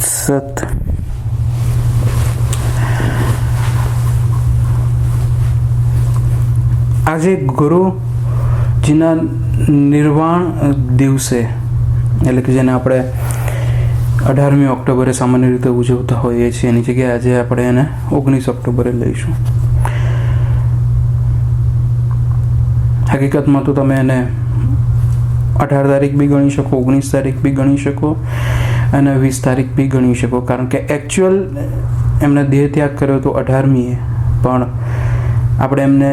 સત આજે ગુરુજીના નિર્વાણ દિવસે, એટલે કે જેને આપણે 18મી ઓક્ટોબરે સામાન્ય રીતે ઉજવતા હોઈએ છીએ, એની જગ્યાએ આજે આપણે એને 19 ઓક્ટોબરે લઈશું. હકીકતમાં તો તમે એને 18 તારીખ બી ગણી શકો, 19 તારીખ બી ગણી શકો અને 20 તારીખ બી ગણી શકો, કારણ કે એકચ્યુઅલ એમને દેહ ત્યાગ કર્યો તો 18મીએ, પણ આપણે એમને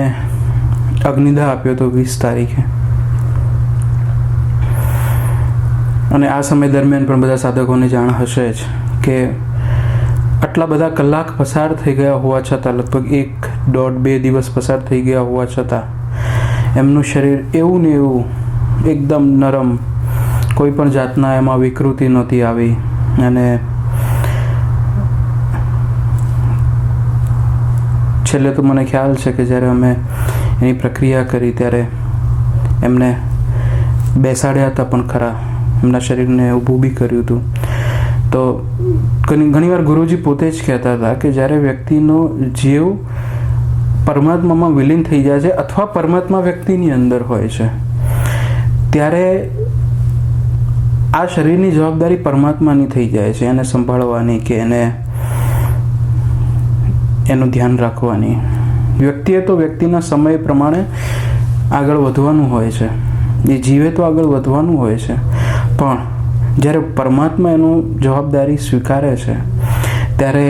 અગ્નિદાહ આપ્યો તો 20 તારીખે. અને આ સમય દરમિયાન પણ બધા સાધકોને જાણ હશે જ કે આટલા બધા કલાક પસાર થઈ ગયા હોવા છતાં, લગભગ 1, 1.5, 2 દિવસ પસાર થઈ ગયા હોવા છતાં એમનું શરીર એવું ને એવું એકદમ નરમ, કોઈ પણ જાતના એમાં વિકૃતિ નહોતી આવી. અને છેલ્લે તો મને ખ્યાલ છે કે જ્યારે અમે એની પ્રક્રિયા કરી ત્યારે એમને બેસાડ્યા હતા પણ ખરા, એમના શરીરને ઊભું બી કર્યું હતું. તો ઘણીવાર ગુરુજી પોતે જ કહેતા હતા કે જ્યારે વ્યક્તિનો જીવ પરમાત્મામાં વિલીન થઈ જાય છે અથવા પરમાત્મા વ્યક્તિની અંદર હોય છે, ત્યારે આ શરીરની જવાબદારી પરમાત્માની થઈ જાય છે, એને સંભાળવાની કે એનું ધ્યાન રાખવાની. વ્યક્તિએ તો વ્યક્તિના સમય પ્રમાણે આગળ વધવાનું હોય છે, એ જીવે તો આગળ વધવાનું હોય છે, પણ જ્યારે પરમાત્મા એનું જવાબદારી સ્વીકારે છે ત્યારે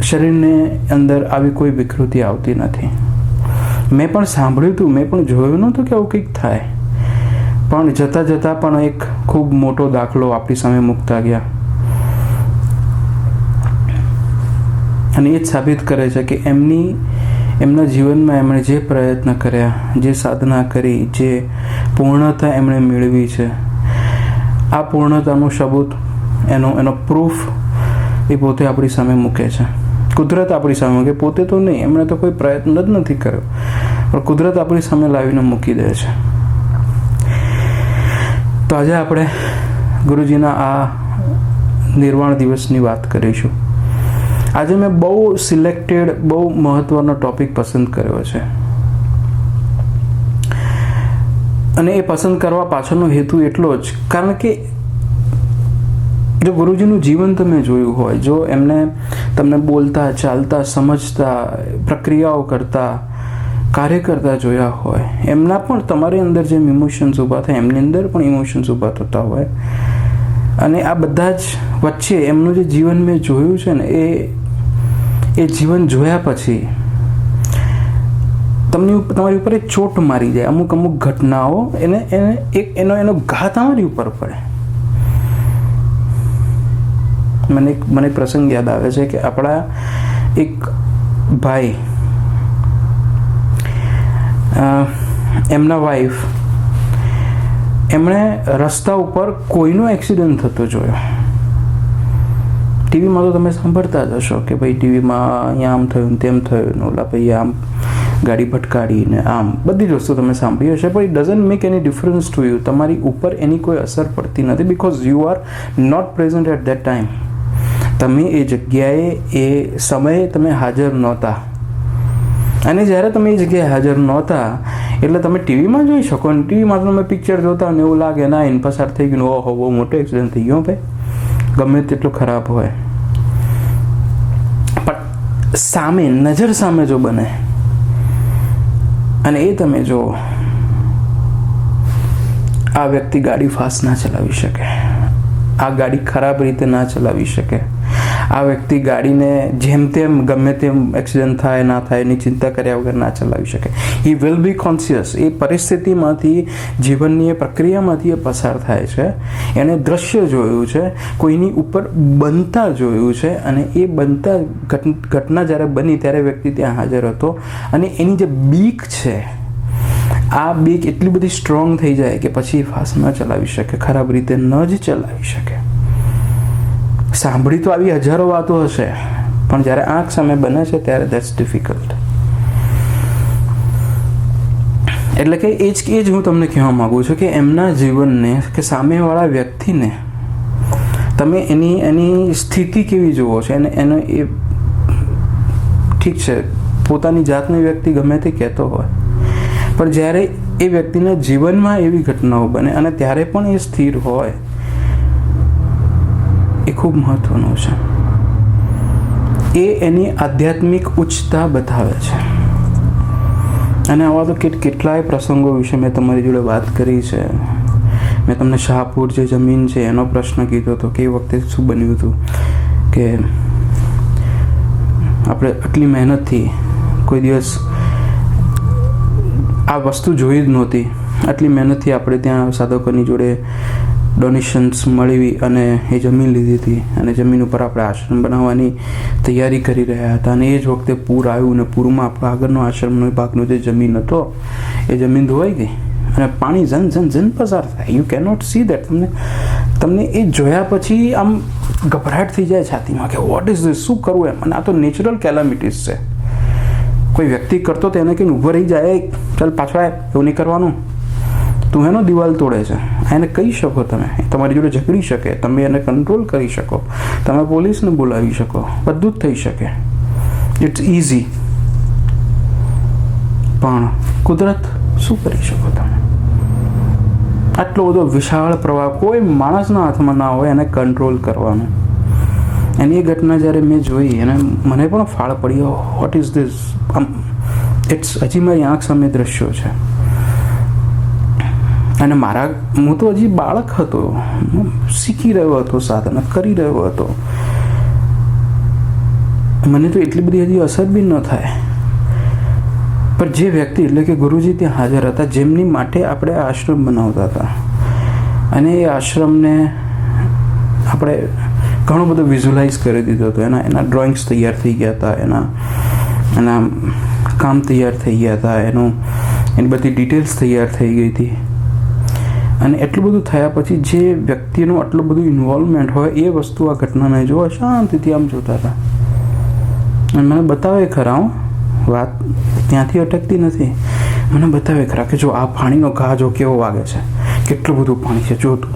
શરીરને અંદર આવી કોઈ વિકૃતિ આવતી નથી. મેં પણ સાંભળ્યું હતું, મેં પણ જોયું નહોતું કે આવું કંઈક થાય, પણ જતાં જતાં પણ એક ખૂબ મોટો દાખલો આપણી સામે મૂકતા ગયા. અને એ જ સાબિત કરે છે કે એમના જીવનમાં એમણે જે પ્રયત્ન કર્યા, જે સાધના કરી, જે પૂર્ણતા એમણે મેળવી છે, આ પૂર્ણતાનો સબૂત, એનો પ્રૂફ એ પોતે આપણી સામે મૂકે છે. કુદરત આપણી સામે મૂકે, પોતે તો નહીં, એમણે તો કોઈ પ્રયત્ન જ નથી કર્યો, પણ કુદરત આપણી સામે લાવીને મૂકી દે છે. તો આજે આપણે ગુરુજીના આ નિર્વાણ દિવસની વાત કરીશું. આજે મેં બહુ સિલેક્ટેડ, બહુ મહત્વનો ટોપિક પસંદ કર્યો છે, અને એ પસંદ કરવા પાછળનો હેતુ એટલો જ, કારણ કે જો ગુરુજીનું જીવન તમે જોયું હોય, જો એમને તમને બોલતા, ચાલતા, સમજતા, પ્રક્રિયાઓ કરતા, કાર્ય કરતા જોયા હોય, એમના પણ તમારી અંદર જેમ ઇમોશન્સ ઊભા થાય, એમની અંદર પણ ઇમોશન્સ ઊભા થતા હોય. અને આ બધા જ વચ્ચે એમનું જે જીવન મેં જોયું છે ને, એ જીવન જોયા પછી તમારી ઉપર એક ચોટ મારી જાય. અમુક ઘટનાઓ એનો ઘા તમારી ઉપર પડે. મને પ્રસંગ યાદ આવે છે કે આપણા એક ભાઈ, એમના વાઈફ, એમણે રસ્તા ઉપર કોઈનો એક્સિડન્ટ થતો જોયો. ટીવીમાં તો તમે સાંભળતા જ હશો કે ભાઈ ટીવીમાં અહીંયા આમ થયું, તેમ થયું, ઓલા ભાઈ આમ ગાડી ભટકાડીને, આમ બધી જ વસ્તુ તમે સાંભળી હશે, પણ it doesn't make any difference to you. તમારી ઉપર એની કોઈ અસર પડતી નથી, because you are not present at that time. તમે એ જગ્યાએ, એ સમયે તમે હાજર નહોતા. અને જ્યારે તમે એ જગ્યાએ હાજર નહોતા એટલે તમે ટીવીમાં જોઈ શકો, અને ટીવીમાં તમે પિક્ચર જોતા અને એવું લાગે ના એને પસાર થઈ ગયું, ઓહો બહુ મોટો એક્સિડન્ટ થઈ ગયો ભાઈ, ગમે તેટલું ખરાબ હોય. પણ સામે, નજર સામે જો બને અને એ તમે જો, આ વ્યક્તિ ગાડી ફાસ્ટ ના ચલાવી શકે, આ ગાડી ખરાબ રીતે ના ચલાવી શકે, આ વ્યક્તિ ગાડીને જેમ તેમ ગમે તેમ એક્સિડન્ટ થાય ના થાય એની ચિંતા કર્યા વગર ના ચલાવી શકે. He will be conscious. એ પરિસ્થિતિમાંથી, જીવનની એ પ્રક્રિયામાંથી એ પસાર થાય છે. એણે દ્રશ્ય જોયું છે, કોઈની ઉપર બનતા જોયું છે, અને એ બનતા ઘટના જ્યારે બની ત્યારે વ્યક્તિ ત્યાં હાજર હતો. અને એની જે બીક છે, આ બીક એટલી બધી સ્ટ્રોંગ થઈ જાય કે પછી ફાસ્ટ ન ચલાવી શકે, ખરાબ રીતે ન જ ચલાવી શકે. સાંભળી તો આવી હજારો વાતો હશે, પણ જ્યારે આંખ સામે બને છે ત્યારે ધેટ્સ ડિફિકલ્ટ. એટલે કે એ જ હું તમને કહેવા માગું છું કે એમના જીવનને, કે સામેવાળા વ્યક્તિને તમે એની સ્થિતિ કેવી જુઓ છો, એનો એ ઠીક છે, પોતાની જાતની વ્યક્તિ ગમે તે કહેતો હોય, પણ જ્યારે એ વ્યક્તિના જીવનમાં એવી ઘટનાઓ બને અને ત્યારે પણ એ સ્થિર હોય, એ ખૂબ મહત્વનું છે. એ એની આધ્યાત્મિક ઉચ્ચતા બતાવે છે. અને આવા તો કેટલાય પ્રસંગો વિશે મેં તમારી જોડે વાત કરી છે. મેં તમને શાહપુર જે જમીન છે એનો પ્રશ્ન કીધો હતો કે એ વખતે શું બન્યું હતું કે આપણે આટલી મહેનતથી કોઈ દિવસ આ વસ્તુ જોઈ જ નહોતી, આટલી મહેનતથી આપણે ત્યાં સાધકોની જોડે ડોનેશન્સ મળવી અને એ જમીન લીધી હતી અને જમીન ઉપર આપણે આશ્રમ બનાવવાની તૈયારી કરી રહ્યા હતા. અને એ જ વખતે પૂર આવ્યું અને પૂરમાં આપણો આગળનો આશ્રમનો ભાગનો જે જમીન હતો એ જમીન ધોવાઈ ગઈ અને પાણી જન પસાર થાય. You cannot see that. તમને એ જોયા પછી આમ ગભરાટ થઈ જાય છાતીમાં કે વોટ ઇઝ ધીસ, શું કરવું એમ. અને આ તો નેચરલ કેલામિટીઝ છે. કોઈ વ્યક્તિ કરતો તો એને કંઈ ઊભો રહી જાય, ચાલ પાછો આય, એવું નહીં કરવાનું, તું એનો દિવાલ તોડે છે, એને કહી શકો, તમે તમારી જોડે ઝઘડી શકે, તમે એને કંટ્રોલ કરી શકો, તમે પોલીસને બોલાવી શકો, બધું જ થઈ શકે. It's easy. પણ કુદરત શું કરી શકો તમે? આટલો બધો વિશાળ પ્રવાહ કોઈ માણસના હાથમાં ના હોય એને કંટ્રોલ કરવાનો. એની એ ઘટના જ્યારે મેં જોઈ અને મને પણ ફાળ પડ્યો, વોટ ઇઝ ધીસ. ઇટ્સ હજી મારી આંખ સામે દ્રશ્યો છે. અને હું તો હજી બાળક હતો, શીખી રહ્યો હતો, સાધના કરી રહ્યો હતો. મને તો એટલી બધી હજી અસર બી ન થાય. પણ જે વ્યક્તિ એટલે કે ગુરુજી ત્યાં હાજર હતા, જેમની માટે આપણે આશ્રમ બનાવતા હતા, અને એ આશ્રમને આપણે ઘણો બધો વિઝ્યુલાઇઝ કરી દીધો હતો. એના ડ્રોઈંગ્સ તૈયાર થઈ ગયા હતા, એના કામ તૈયાર થઈ ગયા હતા, એની બધી ડિટેલ્સ તૈયાર થઈ ગઈ હતી. અને એટલું બધું થયા પછી જે વ્યક્તિનું આટલું બધું ઇન્વોલ્વમેન્ટ હોય એ વસ્તુ આ ઘટનાને જોવા શાંતિથી આમ જોતા હતા. અને મને બતાવે ખરા, વાત ત્યાંથી અટકતી નથી, મને બતાવે ખરા કે જો આ પાણીનો ઘા જો કેવો વાગે છે, કેટલું બધું પાણી છે જોતું.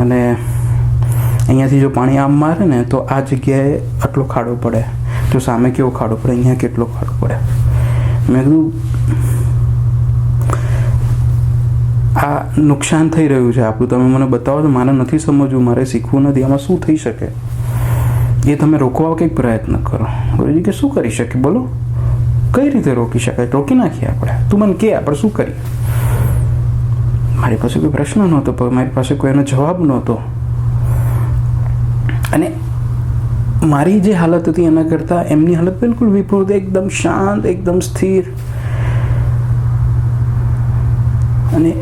અને અહીંયાથી જો પાણી આમ મારે ને તો આ જગ્યાએ આટલો ખાડો પડે, તો સામે કેવો ખાડો પડે, અહીંયા કેટલો ખાડો પડે. મેં કીધું આ નુકસાન થઈ રહ્યું છે આપણું, તમે મને બતાવો તો મારે નથી સમજવું, મારે શીખવું નથી, આમાં શું થઈ શકે એ તમે રોકવા કંઈક પ્રયત્ન કરો. ગુરુજી કે શું કરી શકે, બોલો કઈ રીતે રોકી શકાય? રોકી નાખીએ આપણે, તું મને કે આપણે શું કરીએ. મારી પાસે કોઈ પ્રશ્ન નહોતો, મારી પાસે કોઈ એનો જવાબ નહોતો. અને મારી જે હાલત હતી એના કરતાં એમની હાલત બિલકુલ વિપરીત, એકદમ શાંત, એકદમ સ્થિર. અને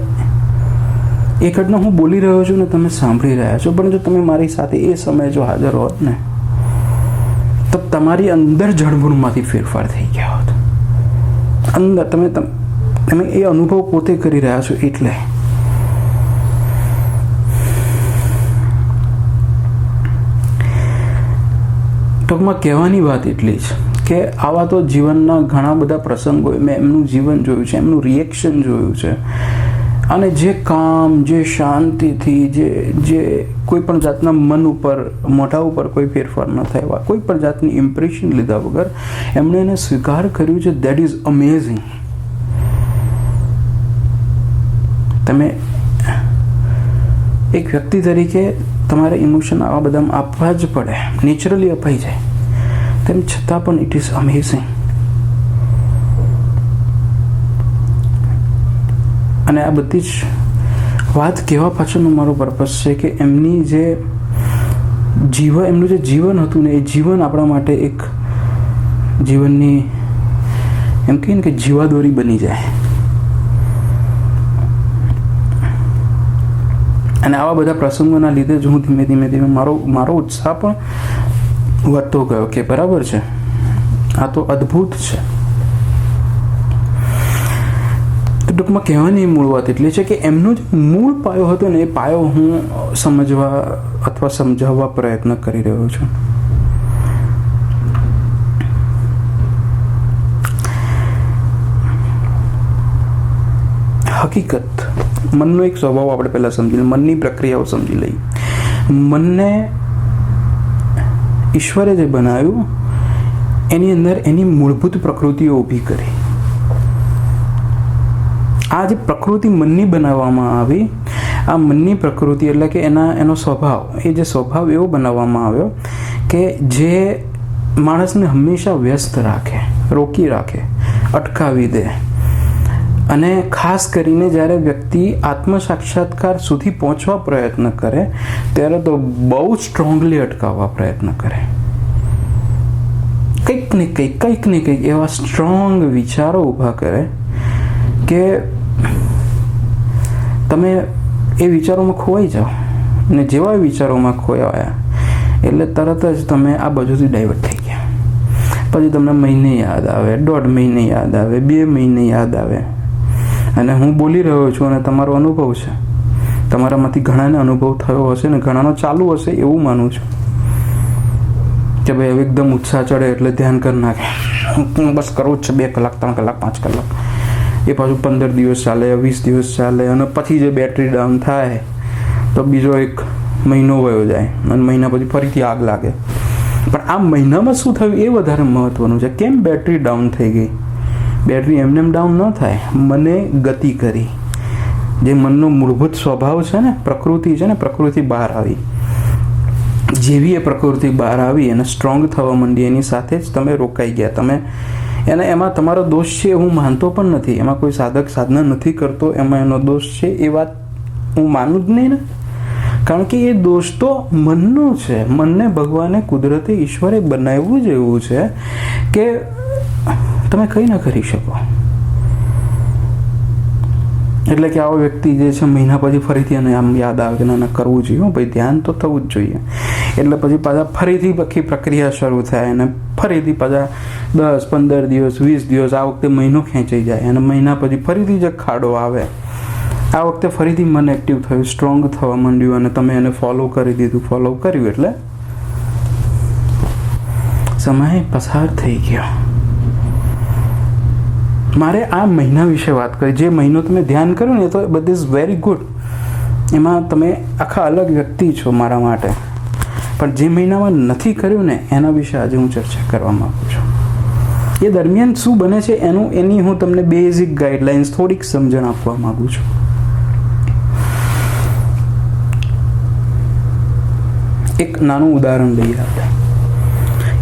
એ ઘટના હું બોલી રહ્યો છું ને તમે સાંભળી રહ્યા છો, પણ જો તમે મારી સાથે એ સમયે જો હાજર હોત ને તો તમારી અંદર જળમૂળમાંથી ફેરફાર થઈ ગયા હોત. અંદર તમે એ અનુભવ પોતે કરી રહ્યા છો. એટલે ટૂંકમાં કહેવાની વાત એટલી જ કે આવા તો જીવનના ઘણા બધા પ્રસંગો મેં એમનું જીવન જોયું છે, એમનું રિએક્શન જોયું છે. અને જે કામ, જે શાંતિથી, જે કોઈ પણ જાતના મન ઉપર, મોઢા ઉપર કોઈ ફેરફાર ન થયા, કોઈ પણ જાતની ઇમ્પ્રેશન લીધા વગર એમણે એને સ્વીકાર કર્યું છે, દેટ ઇઝ અમેઝિંગ. તમે એક વ્યક્તિ તરીકે તમારે ઇમોશન આવા બધામાં આપવા જ પડે, નેચરલી અપાઈ જાય. તેમ છતાં પણ ઇટ ઇઝ અમેઝિંગ. અને આ બધી જ વાત કહેવા પાછળનો મારો પર્પસ છે કે એમનું જે જીવન હતું ને એ જીવન આપણા માટે એક જીવનની એમ કહીએ ને કે જીવાદોરી બની જાય. અને આવા બધા પ્રસંગોના લીધે જ હું ધીમે ધીમે મારો ઉત્સાહ પણ વધતો ગયો કે બરાબર છે, આ તો અદ્ભુત છે. ટૂંકમાં કહેવાની મૂળ વાત એટલી છે કે એમનો જે મૂળ પાયો હતો ને એ પાયો હું સમજવા અથવા સમજાવવા પ્રયત્ન કરી રહ્યો છું. હકીકત, મનનો એક સ્વભાવ આપણે પહેલાં સમજી લઈએ, મનની પ્રક્રિયાઓ સમજી લઈએ. મનને ઈશ્વરે જે બનાવ્યું એની અંદર એની મૂળભૂત પ્રકૃતિઓ ઊભી કરી. આ જે પ્રકૃતિ મનની બનાવવામાં આવી, આ મનની પ્રકૃતિ એટલે કે એનો સ્વભાવ, એ જે સ્વભાવ એવો બનાવવામાં આવ્યો કે જે માણસને હંમેશા વ્યસ્ત રાખે, રોકી રાખે, અટકાવી દે. અને ખાસ કરીને જ્યારે વ્યક્તિ આત્મ સાક્ષાત્કાર સુધી પહોંચવા પ્રયત્ન કરે ત્યારે તો બહુ સ્ટ્રોંગલી અટકાવવા પ્રયત્ન કરે. કંઈક ને કંઈક એવા સ્ટ્રોંગ વિચારો ઊભા કરે કે તમે એ વિચારોમાં ખોવાઈ જાઓ. અને જેવા વિચારોમાં ખોવાયા એટલે તરત જ તમે આ બાજુથી ડાયવર્ટ થઈ ગયા. પછી તમને મહિને યાદ આવે, 1.5 મહિને યાદ આવે, 2 મહિને યાદ આવે. અને હું બોલી રહ્યો છું અને તમારો અનુભવ છે, તમારામાંથી ઘણાને અનુભવ થયો હશે ને ઘણાનો ચાલુ હશે એવું માનું છું કે ભાઈ હવે એકદમ ઉત્સાહ ચડે એટલે ધ્યાન કરી નાખે, બસ કરવું જ છે, 2 કલાક 3 કલાક 5 કલાક. એ પાછું 15 દિવસ ચાલે, 20 દિવસ ચાલે અને પછી જે બેટરી ડાઉન થાય તો બીજો 1 મહિનો વયો જાય અને મહિના પછી ફરીથી આગ લાગે. પણ આ મહિનામાં શું થયું એ વધારે મહત્વનું છે. કેમ બેટરી ડાઉન થઈ ગઈ? બેટરી એમને ડાઉન ન થાય, મને ગતિ કરી. જે મનનો મૂળભૂત સ્વભાવ છે ને, પ્રકૃતિ છે ને, પ્રકૃતિ બહાર આવી. જેવી એ પ્રકૃતિ બહાર આવી અને સ્ટ્રોંગ થવા માંડી એની સાથે જ તમે રોકાઈ ગયા. તમે એમાં તમારો દોષ છે હું માનતો પણ નથી, એમાં કોઈ સાધક સાધના નથી કરતો એમાં એનો દોષ છે એ વાત હું માનું જ નહીં ને. કારણ કે એ દોષ તો મનનો છે. મનને ભગવાને, કુદરતે, ઈશ્વરે બનાવ્યું જ એવું છે કે તમે કંઈ ન કરી શકો. એટલે કે આવો વ્યક્તિ જે છે મહિના પછી ફરીથી એને આમ યાદ આવે કે ના કરવું જોઈએ, ભાઈ ધ્યાન તો થવું જ જોઈએ. એટલે પછી પાછા ફરીથી આખી પ્રક્રિયા શરૂ થાય અને ફરીથી પાછા 10, 15 દિવસ, 20 દિવસ, આ વખતે મહિનો ખેંચાઈ જાય અને મહિના પછી ફરીથી જે ખાડો આવે, આ વખતે ફરીથી મન એક્ટિવ થયું, સ્ટ્રોંગ થવા માંડ્યું અને તમે એને ફોલો કરી દીધું. ફોલો કર્યું એટલે સમય પસાર થઈ ગયો. મારે આ મહિના વિશે વાત કરી. જે મહિનો તમે ધ્યાન કર્યું ને એ તો બધી ઇઝ વેરી ગુડ, એમાં તમે આખા અલગ વ્યક્તિ છો મારા માટે. પણ જે મહિનામાં નથી કર્યું ને એના વિશે આજે હું ચર્ચા કરવા માંગુ છું. એ દરમિયાન શું બને છે એની હું તમને બેઝિક ગાઈડલાઇન્સ, થોડીક સમજણ આપવા માંગુ છું. એક નાનું ઉદાહરણ લઈએ આપણે.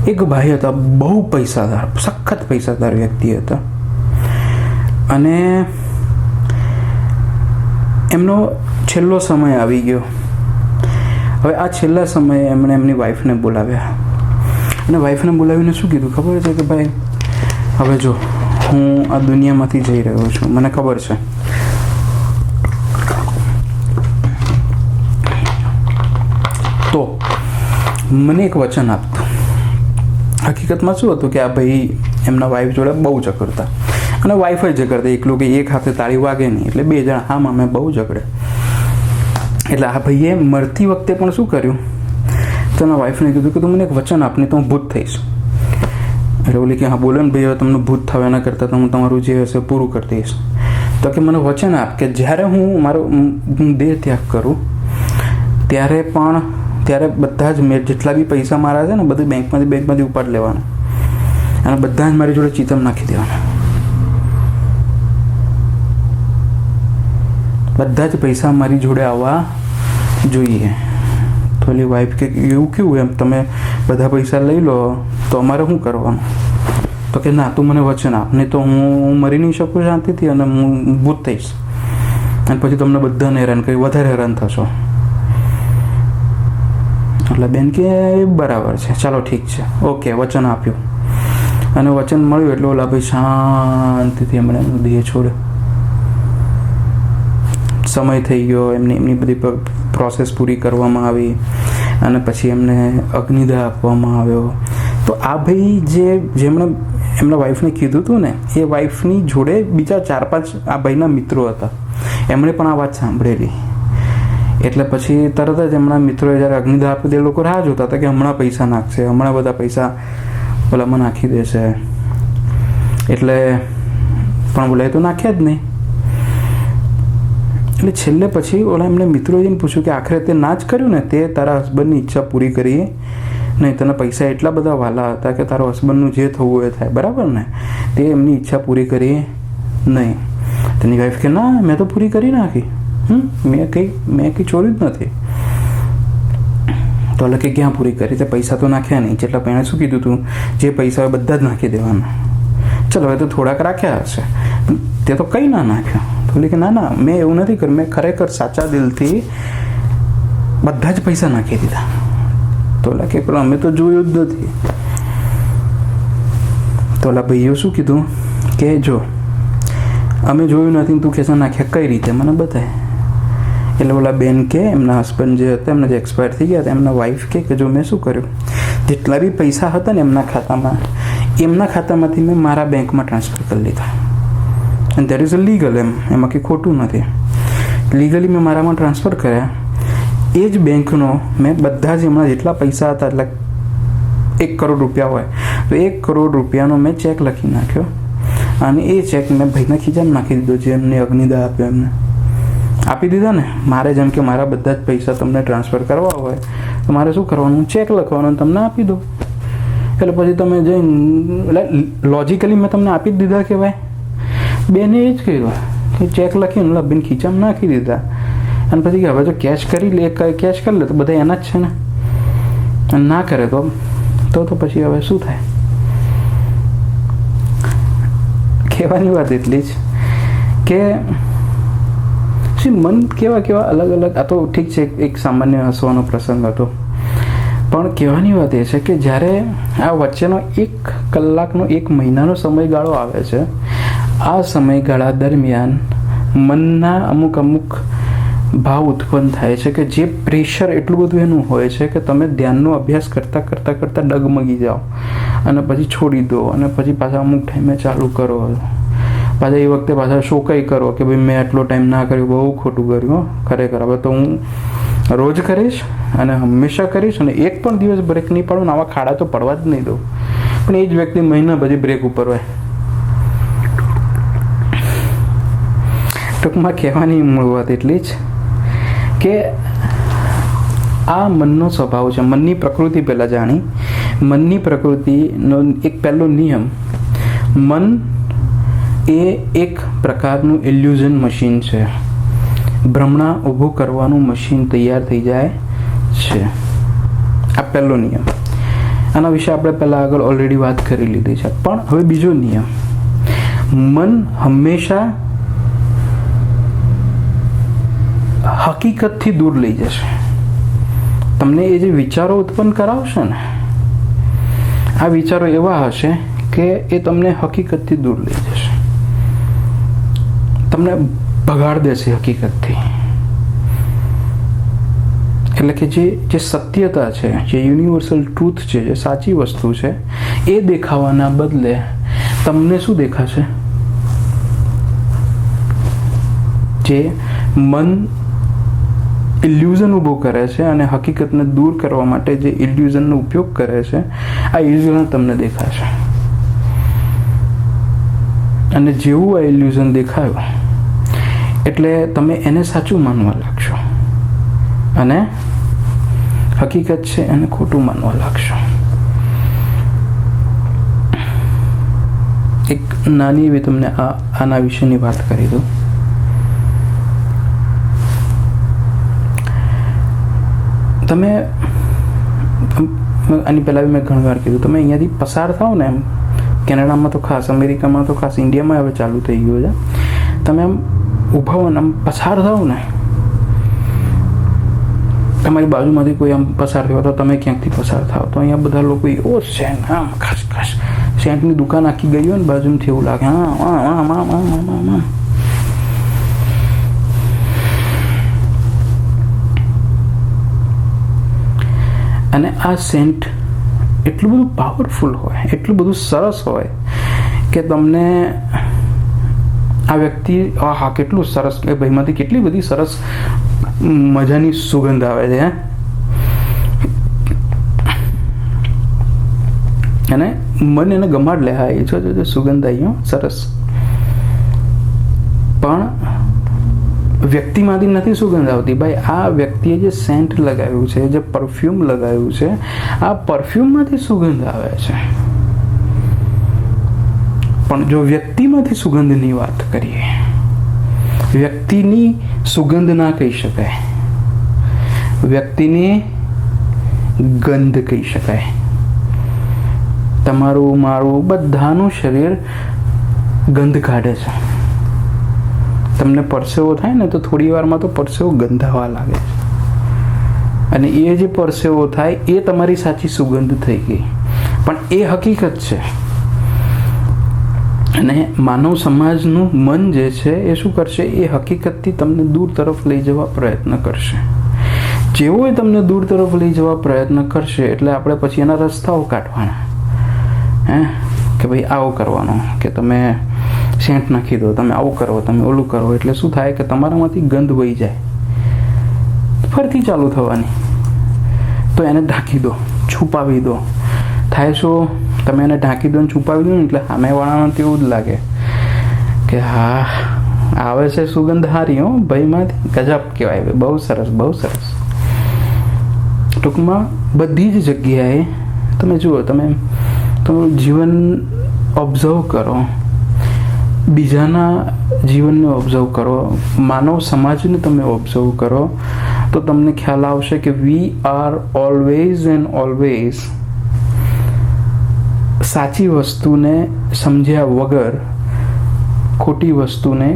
એક ભાઈ હતા, બહુ પૈસાદાર, સખત પૈસાદાર વ્યક્તિ હતા. અને એમનો છેલ્લો સમય આવી ગયો. હવે આ છેલ્લા સમયે એમણે એમની વાઈફને બોલાવ્યા અને વાઈફને બોલાવીને શું કીધું ખબર છે કે ભાઈ હવે જો હું આ દુનિયામાંથી જઈ રહ્યો છું, મને ખબર છે, તો મને એક વચન આપતો. હકીકતમાં શું હતું કે આ ભાઈ એમના વાઈફ જોડે બહુ ઝઘડતા અને વાઈફ જ ઝઘડતા. એકલું કે એક હાથે તાળી વાગે નહીં એટલે 2 જણા હા મામે બહુ ઝઘડે. એટલે આ ભાઈએ મરતી વખતે પણ શું કર્યું, તો એના વાઈફને કીધું કે તું મને એક વચન આપને તો હું ભૂત થઈશ. એટલે બોલી કે હા બોલો ને ભાઈ, હવે તમને ભૂત થવા એના કરતાં તો હું તમારું જે હશે પૂરું કરી દઈશ. તો કે મને વચન આપ કે જ્યારે હું મારો દેહ ત્યાગ કરું ત્યારે બધા જ મેં જેટલા બી પૈસા મારા છે ને બધું બેંકમાંથી ઉપાડ લેવાના અને બધા જ મારી જોડે ચિતમ નાખી દેવાના. બધા જ પૈસા મારી જોડે આવવા જોઈએ. તો એની વાઈફ કે એવું કેવું, એમ તમે બધા પૈસા લઈ લો તો અમારે શું કરવાનું? તો કે ના, તું મને વચન આપ, નહીં તો હું મરી નહીં શકું શાંતિથી અને હું ભૂત થઈશ અને પછી તમને બધાને હેરાન કરી વધારે હેરાન થશો. એટલે બેન કે બરાબર છે, ચાલો ઠીક છે, ઓકે, વચન આપ્યું. અને વચન મળ્યું એટલે ઓલા ભાઈ શાંતિથી એમણે એમનો દેહ છોડ્યો. સમય થઈ ગયો, એમની બધી પ્રોસેસ પૂરી કરવામાં આવી અને પછી એમને અગ્નિદાહ આપવામાં આવ્યો. તો આ ભાઈ જેમણે એમના વાઈફને કીધું હતું ને, એ વાઈફની જોડે બીજા 4-5 આ ભાઈના મિત્રો હતા. એમણે પણ આ વાત સાંભળેલી. એટલે પછી તરત જ એમના મિત્રોએ જ્યારે અગ્નિદાહ આપી એ લોકો રાહ જોતા હતા કે હમણાં પૈસા નાખશે, હમણાં બધા પૈસા ઓલામાં નાખી દેશે. એટલે પણ બોલાય તો નાખ્યા જ નહીં. એટલે છેલ્લે પછી ઓલા એમને મિત્રોએ જઈને પૂછ્યું કે આખરે તે ના જ કર્યું ને, તે તારા હસબન્ડની ઈચ્છા પૂરી કરી નહીં, તને પૈસા એટલા બધા વાલા હતા કે તારો હસબન્ડનું જે થવું એ થાય, બરાબર ને? તે એમની ઈચ્છા પૂરી કરી નહીં. તેની વાઈફ કે ના, મેં તો પૂરી કરી નાખી, મેં કંઈ ચોર્યું જ નથી. તો કે ક્યાં પૂરી કરી? તે પૈસા તો નાખ્યા નહીં. જેટલા એણે શું કીધું તું? જે પૈસા હોય બધા જ નાખી દેવાના. ચલો, હવે તો થોડાક રાખ્યા હશે, તે તો કંઈ ના નાખ્યો. તો કે ના, મેં એવું નથી કર્યું, મેં ખરેખર સાચા દિલથી બધા જ પૈસા નાખી દીધા. તો કે પણ અમે તો જોયું જ નથી. તો ઓલા ભાઈઓ શું કીધું કે જો અમે જોયું નથી, તું કેસા નાખ્યા કઈ રીતે મને બતાય. એટલે ઓલા બેન કે એમના હસબન્ડ જે હતા, એમના જે એક્સપાયર થઈ ગયા હતા, એમના વાઈફ કે જો મેં શું કર્યું, જેટલા બી પૈસા હતા ને એમના ખાતામાંથી મેં મારા બેંકમાં ટ્રાન્સફર કરી લીધા. And that is a legal, એમાં કંઈ ખોટું નથી. લીગલી મેં મારામાં ટ્રાન્સફર કર્યા. એ જ બેંકનો મેં બધા જ એમના જેટલા પૈસા હતા, એટલે 1 કરોડ રૂપિયા હોય તો 1 કરોડ રૂપિયાનો મેં ચેક લખી નાખ્યો અને એ ચેક મેં ભાઈના ખીચામાં નાખી દીધો. જે એમને અગ્નિદાહ આપ્યો એમને આપી દીધા ને. મારે જેમ કે મારા બધા જ પૈસા તમને ટ્રાન્સફર કરવા હોય તો મારે શું કરવાનું? ચેક લખવાનું, તમને આપી દો. એટલે પછી તમે જઈને લોજિકલી મેં તમને આપી જ દીધા કે ભાઈ. બેને એ જ કહ્યું કે ચેક લખીને બેન ખીચામાં નાખી દીધા. અને પછી હવે જો કેશ કરી લે, કેશ કરી લે તો બધા એના જ છે ને. અને ના કરે તો પછી હવે શું થાય? કહેવાની વાત એટલી જ કે મન કેવા અલગ અલગ. આ તો ઠીક છે, એક સામાન્ય હસવાનો પ્રસંગ હતો, પણ કહેવાની વાત એ છે કે જ્યારે આ વચ્ચેનો 1 કલાકનો 1 મહિનાનો સમયગાળો આવે છે, આ સમયગાળા દરમિયાન મનના અમુક ભાવ ઉત્પન્ન થાય છે કે જે પ્રેશર એટલું બધું એનું હોય છે કે તમે ધ્યાનનો અભ્યાસ કરતાં ડગમગી જાઓ અને પછી છોડી દો અને પછી પાછા અમુક ટાઈમે ચાલુ કરો. પાછા એ વખતે પાછા શોકાઈ કરો કે ભાઈ મેં આટલો ટાઈમ ના કર્યો, બહુ ખોટું કર્યું ખરેખર. હવે તો હું રોજ કરીશ અને હંમેશા કરીશ અને એક પણ દિવસ બ્રેક નહીં પાડું ને આવા ખાડા તો પડવા જ નહીં દઉં. પણ એ જ વ્યક્તિ મહિના બધી બ્રેક ઉપર હોય. ટૂંકમાં કહેવાની મૂળ વાત એટલી જ કે આ મનનો સ્વભાવ છે, મનની પ્રકૃતિ. પહેલાં જાણી, મનની પ્રકૃતિનો એક પહેલો નિયમ, મન એ એક પ્રકારનું ઇલ્યુઝન મશીન છે. ભ્રમણા ઊભું કરવાનું મશીન તૈયાર થઈ જાય છે. આ પહેલો નિયમ. આના વિશે આપણે પહેલાં આગળ ઓલરેડી વાત કરી લીધી છે. પણ હવે બીજો નિયમ, મન હંમેશા હકીકતથી દૂર લઈ જશે. તમને એ જે વિચારો ઉત્પન્ન કરાવશે ને, આ વિચારો એવા હશે કે એ તમને હકીકતથી દૂર લઈ જશે, તમને ભગાડ દેશે હકીકતથી. એટલે કે જે સત્યતા છે, જે યુનિવર્સલ ટ્રુથ છે, જે સાચી વસ્તુ છે, એ દેખાવાના બદલે તમને શું દેખાશે? જે મન ઇલ્યુઝન ઊભું કરે છે અને હકીકતને દૂર કરવા માટે જે ઇલ્યુઝનનો ઉપયોગ કરે છે, આ ઇલ્યુઝન તમને દેખાશે. અને જેવું આ ઇલ્યુઝન દેખાયું એટલે તમે એને સાચું માનવા લાગશો અને હકીકત છે એને ખોટું માનવા લાગશો. એક નાની એવી તમને આના વિશેની વાત કરી દઉં. તમે આની પહેલાં મેં ઘણી વાર કીધું, તમે અહીંયાથી પસાર થાઓ ને, એમ કેનેડામાં તો ખાસ, અમેરિકામાં તો ખાસ, ઇન્ડિયામાં હવે ચાલુ થઈ ગયું છે. તમે આમ ઊભા હો ને આમ પસાર થાઓ ને, તમારી બાજુમાંથી કોઈ આમ પસાર થયો તો તમે ક્યાંકથી પસાર થાઓ તો અહીંયા બધા લોકો એવો સેન્ટ, આમ ખાસ સેન્ટની દુકાન આખી ગઈ હોય ને બાજુમાંથી એવું લાગે, હા. અને આ સેન્ટ એટલું બધું પાવરફુલ હોય, એટલું બધું સરસ હોય કે તમને આ વ્યક્તિ હા કેટલું સરસ, કે ભાઈમાંથી કેટલી બધી સરસ મજાની સુગંધ આવે છે. અને મન એને ગમાડ લે, હા એ જો સુગંધ આવી સરસ. પણ વ્યક્તિમાંથી નથી સુગંધ આવતી ભાઈ, આ વ્યક્તિએ જે સેન્ટ લગાવ્યું છે, જે પરફ્યુમ લગાવ્યું છે, આ પરફ્યુમમાંથી સુગંધ આવે છે. પણ જો વ્યક્તિમાંથી સુગંધની વાત કરીએ, વ્યક્તિની સુગંધ ના કહી શકાય, વ્યક્તિની ગંધ કહી શકાય. તમારું મારું બધાનું શરીર ગંધ કાઢે છે. તમને પરસેવો થાય ને તો થોડી વારમાં તો પરસેવો ગંધાવા લાગે છે, અને એ જે પરસેવો થાય એ તમારી સાચી સુગંધ થઈ ગઈ. પણ એ હકીકત છે. અને માનવ સમાજનું મન જે છે એ શું કરશે, એ હકીકતથી તમને દૂર તરફ લઈ જવા પ્રયત્ન કરશે. જેવો એ તમને દૂર તરફ લઈ જવા પ્રયત્ન કરશે એટલે આપણે પછી એના રસ્તાઓ કાઢવાના. કે ભાઈ આવું કરવાનું, કે તમે સેન્ટ નાખી દો, તમે આવું કરો, તમે ઓલું કરો. એટલે શું થાય કે તમારામાંથી ગંધ વહી જાય, ફરીથી ચાલુ થવાની. તો એને ઢાંકી દો, છુપાવી દો. થાય શું, તમે એને ઢાંકી દો ને છુપાવી દો ને એટલે સામેવાળાને તેવું જ લાગે કે હા આવે છે સુગંધ હારી, હો ભાઈમાંથી ગજબ કહેવાય, બહુ સરસ બહુ સરસ. ટૂંકમાં બધી જ જગ્યાએ તમે જુઓ, તમે તમારું જીવન ઓબ્ઝર્વ કરો, બીજાના જીવનને ઓબ્ઝર્વ કરો, માનવ સમાજને તમે ઓબ્ઝર્વ કરો, તો તમને ખ્યાલ આવશે કે we are always and always સાચી વસ્તુને સમજ્યા વગર ખોટી વસ્તુને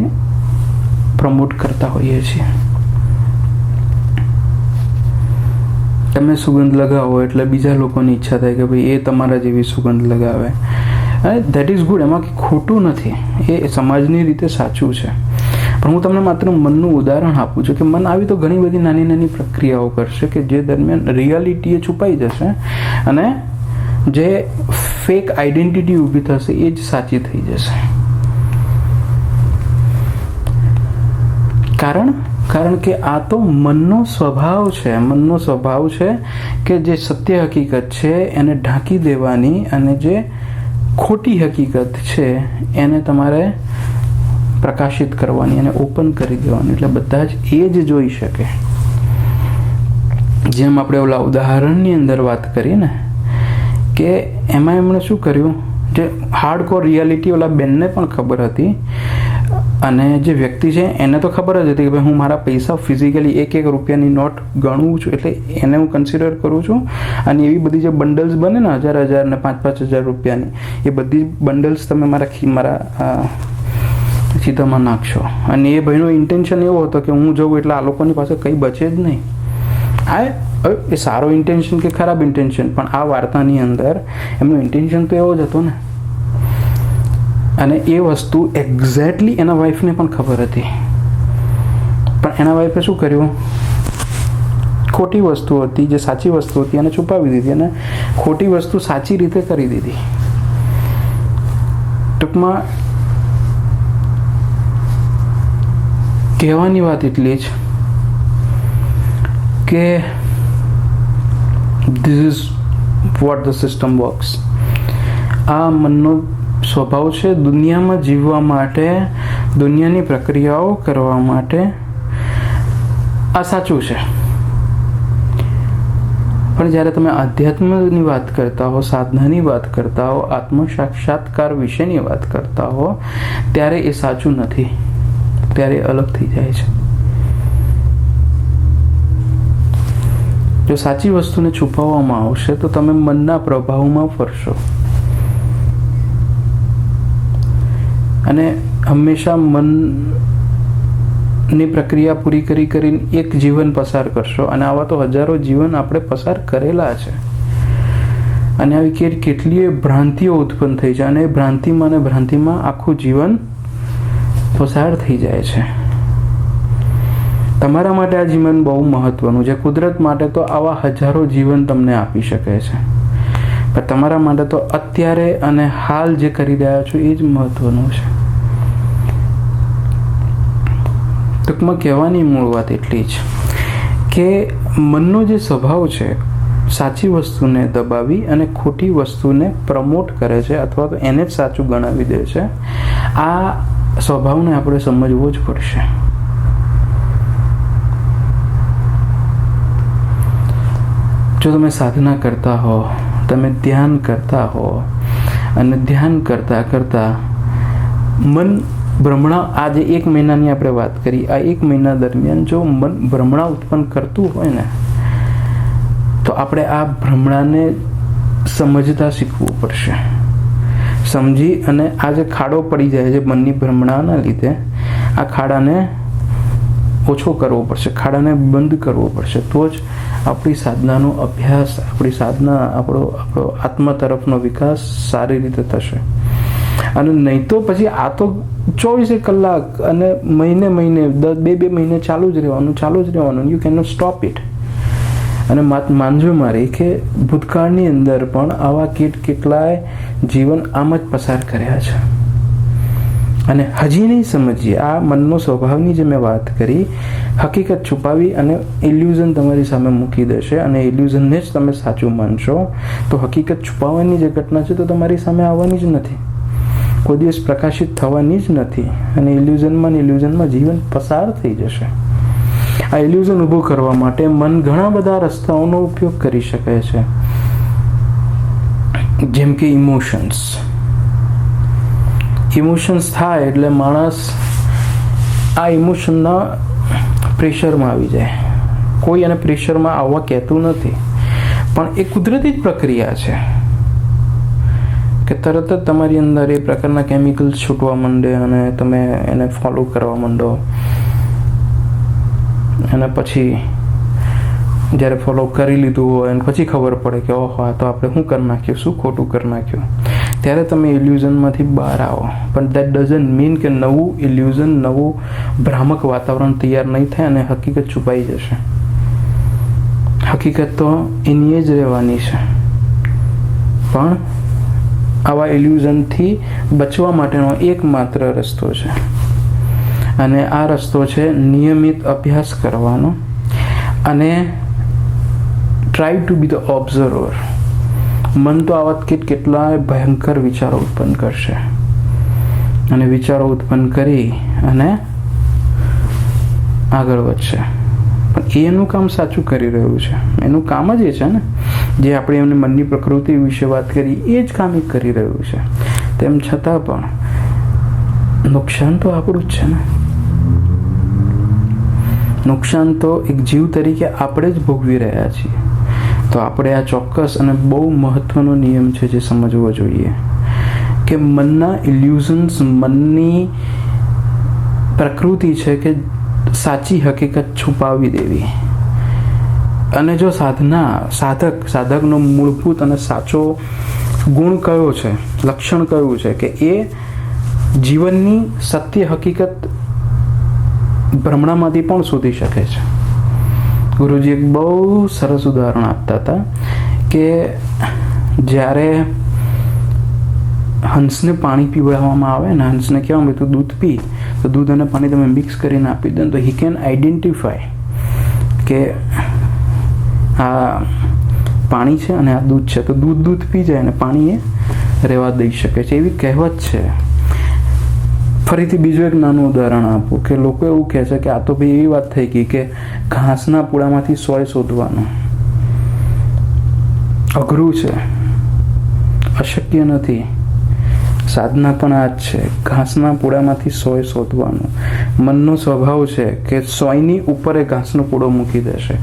પ્રમોટ કરતા હોઈએ છીએ. તમે સુગંધ લગાવો એટલે બીજા લોકોની ઈચ્છા થાય કે ભાઈ એ તમારા જેવી સુગંધ લગાવે, અને ધેટ ઇઝ ગુડ, એમાં ખોટું નથી, એ સમાજની રીતે સાચું છે. પણ હું તમને માત્ર મનનું ઉદાહરણ આપું છું કે મન આવી તો ઘણી બધી નાની નાની પ્રક્રિયાઓ કરશે કે જે દરમિયાન રિયાલિટી એ છુપાઈ જશે અને જે ફેક આઈડેન્ટિટી ઊભી થશે એ જ સાચી થઈ જશે. કારણ કે આ તો મનનો સ્વભાવ છે. મનનો સ્વભાવ છે કે જે સત્ય હકીકત છે એને ઢાંકી દેવાની, અને જે ખોટી હકીકત છે એને તમારે પ્રકાશિત કરવાની અને ઓપન કરી દેવાની, એટલે બધા જ એ જ જોઈ શકે. જેમ આપણે ઓલા ઉદાહરણની અંદર વાત કરી ને કે એમાં એમણે શું કર્યું, જે હાર્ડકોર રિયાલિટી ઓલા બેનને પણ ખબર હતી, અને જે વ્યક્તિ છે એને તો ખબર જ હતી કે ભાઈ હું મારા પૈસા ફિઝિકલી એક રૂપિયાની નોટ ગણું છું, એટલે એને હું કન્સિડર કરું છું. અને એવી બધી જે બંડલ્સ બને ને 1000 ને 5,000 રૂપિયાની, એ બધી બંડલ્સ તમે મારા ચિત્રમાં નાખશો. અને એ ભાઈનો ઇન્ટેન્શન એવો હતો કે હું જઉં એટલે આ લોકોની પાસે કંઈ બચે જ નહીં. એ સારો ઇન્ટેન્શન કે ખરાબ ઇન્ટેન્શન, પણ આ વાર્તાની અંદર એમનો ઇન્ટેન્શન તો એવો જ હતો ને. અને એ વસ્તુ એક્ઝેક્ટલી એના વાઈફને પણ ખબર હતી, પણ એના વાઈફે શું કર્યું, ખોટી વસ્તુ હતી જે સાચી વસ્તુ હતી એને છુપાવી દીધી, અને ખોટી વસ્તુ સાચી રીતે કરી દીધી. ટૂંકમાં કહેવાની વાત એટલી જ કે this is what the system works. આ મનનો સ્વભાવ છે દુનિયામાં જીવવા માટે, દુનિયાની પ્રક્રિયાઓ કરવા માટે. આ સાચું છે. પણ જ્યારે તમે આધ્યાત્મની વાત કરતા હો, સાધનાની વાત કરતા હો, આત્મ સાક્ષાત્કાર વિશેની વાત કરતા હો, ત્યારે એ સાચું નથી, ત્યારે અલગ થઈ જાય છે. જો સાચી વસ્તુને છુપાવવામાં આવશે તો તમે મનના પ્રભાવમાં ફરશો, અને હંમેશા મનની પ્રક્રિયા પૂરી કરીને એક જીવન પસાર કરશો. અને આવા તો હજારો જીવન આપણે પસાર કરેલા છે, અને આવી કેટલીય ભ્રાંતિઓ ઉત્પન્ન થઈ છે, અને એ ભ્રાંતિમાં આખું જીવન પસાર થઈ જાય છે. તમારા માટે આ જીવન બહુ મહત્વનું છે. કુદરત માટે તો આવા હજારો જીવન તમને આપી શકે છે, પણ તમારા માટે તો અત્યારે અને હાલ જે કરી રહ્યા છો એ જ મહત્વનું છે. ટૂંકમાં કહેવાની મૂળ વાત એટલી જ કે મનનો જે સ્વભાવ છે સાચી વસ્તુને દબાવી અને ખોટી વસ્તુને પ્રમોટ કરે છે, અથવા તો એને જ સાચું ગણાવી દે છે. આ સ્વભાવને આપણે સમજવો જ પડશે. જો તમે સાધના કરતા હો, તમે ધ્યાન કરતા હો અને ધ્યાન કરતાં કરતાં મન ભ્રમણા, આજે 1 મહિનાની આપણે વાત કરી, આ 1 મહિના દરમિયાન જો મન ભ્રમણા ઉત્પન્ન કરતું હોય ને, તો આપણે આ ભ્રમણાને સમજતા શીખવું પડશે. સમજી અને આ જે ખાડો પડી જાય છે મનની ભ્રમણાના લીધે, આ ખાડાને ઓછો કરવો પડશે, ખાડાને બંધ કરવો પડશે. તો જ આપણી સાધનાનો અભ્યાસ, આપણી સાધના, આપણો આત્મા તરફનો વિકાસ સારી રીતે થશે. અને નહીં તો પછી આ તો 24 કલાક અને મહિને 2 મહિને ચાલુ જ રહેવાનું. You can not stop it. અને માનજો મારી કે ભૂતકાળની અંદર પણ આવા કેટલાય જીવન આમ જ પસાર કર્યા છે અને હજી નહીં સમજીએ. આ મનનો સ્વભાવની જે મેં વાત કરી, હકીકત છુપાવી અને ઇલ્યુઝન તમારી સામે મૂકી દેશે અને ઇલ્યુઝનને જ તમે સાચું માનશો, તો હકીકત છુપાવવાની જે ઘટના છે તો તમારી સામે આવવાની જ નથી, કોઈ દિવસ પ્રકાશિત થવાની જ નથી અને ઇલ્યુઝનમાં જીવન પસાર થઈ જશે. આ ઇલ્યુઝન ઊભું કરવા માટે મન ઘણા બધા રસ્તાઓનો ઉપયોગ કરી શકે છે, જેમ કે ઇમોશન્સ થાય એટલે માણસ આ ઇમોશનના પ્રેશરમાં આવી જાય. કોઈ એને પ્રેશરમાં આવવા કહેતું નથી, પણ એ કુદરતી જ પ્રક્રિયા છે કે તરત જ તમારી અંદર એ પ્રકારના કેમિકલ્સ છૂટવા માંડે અને તમે એને ફોલો કરવા માંડો. અને પછી જ્યારે ફોલો કરી લીધું હોય અને પછી ખબર પડે કે ઓહો, આ તો આપણે શું કરી નાખ્યું, શું ખોટું કરી નાખ્યું, ત્યારે તમે ઇલ્યુઝનમાંથી બહાર આવો. પણ દેટ ડઝન્ટ મીન કે નવું ઇલ્યુઝન, નવું ભ્રામક વાતાવરણ તૈયાર નહીં થાય અને હકીકત છુપાઈ જશે. હકીકત તો એની જ રહેવાની છે, પણ આવા ઇલ્યુઝનથી બચવા માટેનો એકમાત્ર રસ્તો છે અને આ રસ્તો છે નિયમિત અભ્યાસ કરવાનો અને try to B the observer. મન તો આવા કેટલાય ભયંકર વિચારો ઉત્પન્ન કરશે અને વિચારો ઉત્પન્ન કરી અને આગળ વધશે, પણ એનું કામ સાચું કરી રહ્યું છે. એનું કામ જ એ છે ને, જે આપણે એમની મનની પ્રકૃતિ વિશે વાત કરી એ જ કામ એ કરી રહ્યું છે. તેમ છતાં પણ નુકસાન તો આપણું જ છે ને. નુકસાન તો એક જીવ તરીકે આપણે જ ભોગવી રહ્યા છીએ. તો આપણે આ ચોક્કસ અને બહુ મહત્વનો નિયમ છે જે સમજવો જોઈએ કે મનના ઇલ્યુઝન્સ, મનની પ્રકૃતિ છે કે સાચી હકીકત છુપાવી દેવી. અને જો સાધકનો મૂળભૂત અને સાચો ગુણ કયો છે, લક્ષણ કયું છે કે એ જીવનની સત્ય હકીકત ભ્રમણામાંથી પણ શોધી શકે છે. ગુરુજી એક બહુ સરસ ઉદાહરણ આપતા હતા કે જ્યારે હંસને પાણી પીવડાવવામાં આવે ને, હંસને કહેવામાં આવે તું દૂધ પી, તો દૂધ અને પાણી તમે મિક્સ કરીને આપી દો તો હી કેન આઈડેન્ટિફાય કે આ પાણી છે અને આ દૂધ છે, તો દૂધ પી જાય અને પાણી એ રહેવા દઈ શકે છે. એવી કહેવત છે. ફરીથી બીજું એક નાનું ઉદાહરણ આપું કે લોકો એવું કહે છે કે આ તો ભાઈ એવી વાત થઈ ગઈ કે ઘાસના પૂડામાંથી સોય શોધવાનું અઘરું છે, અશક્ય નથી. સાધના પણ આ જ છે, ઘાસના પૂડામાંથી સોય શોધવાનું. મનનો સ્વભાવ છે કે સોયની ઉપર એ ઘાસનો પૂડો મૂકી દેશે,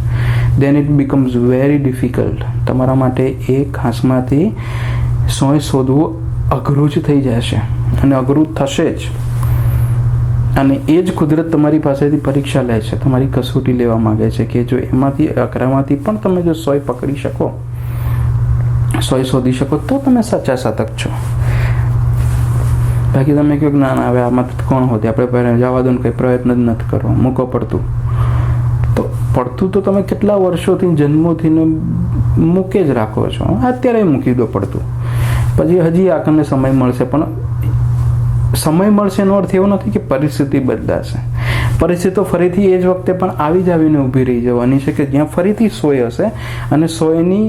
then it becomes very difficult. તમારા માટે એ ઘાસમાંથી સોય શોધવું અઘરું જ થઈ જશે અને અઘરું થશે જ. અને એ જ કુદરત તમારી પાસેથી પરીક્ષા લે છે, તમારી કસોટી લેવા માંગે છે કે જો એમાંથી અકરામાંથી પણ તમે જો સોય પકડી શકો, સોય શોધી શકો, તો તમે સાચા સાધક છો. બાકી તમે કહો ના ના હવે આમાં કોણ હોતી, આપણે જવા દો ને કંઈ પ્રયત્ન જ નથી કરવો, મૂકો પડતું તો તમે કેટલા વર્ષોથી જન્મોથી મૂકે જ રાખો છો. અત્યારે મૂકી દો પડતું, પછી હજી આપણને સમય મળશે. પણ સમય મળશે એનો અર્થ એવો નથી કે પરિસ્થિતિ બદલાશે. પરિસ્થિતિ ફરીથી એ જ વખતે પણ આવીને ઊભી રહી જવાની છે કે જ્યાં ફરીથી સોય હશે અને સોયની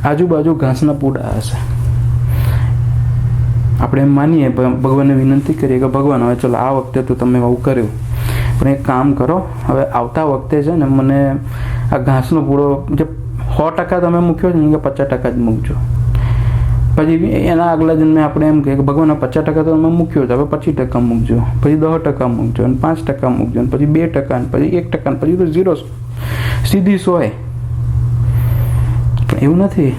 આજુબાજુ ઘાસના પૂડા હશે. આપણે એમ માનીએ, ભગવાનને વિનંતી કરીએ કે ભગવાન હવે ચલો આ વખતે તો તમે આવું કર્યું, પણ એક કામ કરો, હવે આવતા વખતે છે ને મને આ ઘાસનો પૂડો જે 100% તમે મૂક્યો છે ને કે 50% જ મૂકજો. પછી એના આગલા જન્મે આપણે એમ કહીએ કે ભગવાન 50% તો તમે મૂક્યો છે, હવે 25% મૂકજો, પછી 10% મૂકજો, અને 5% મૂકજો, અને પછી 2%, પછી 1%, પછી તો 0, સીધી 100. પણ એવું નથી.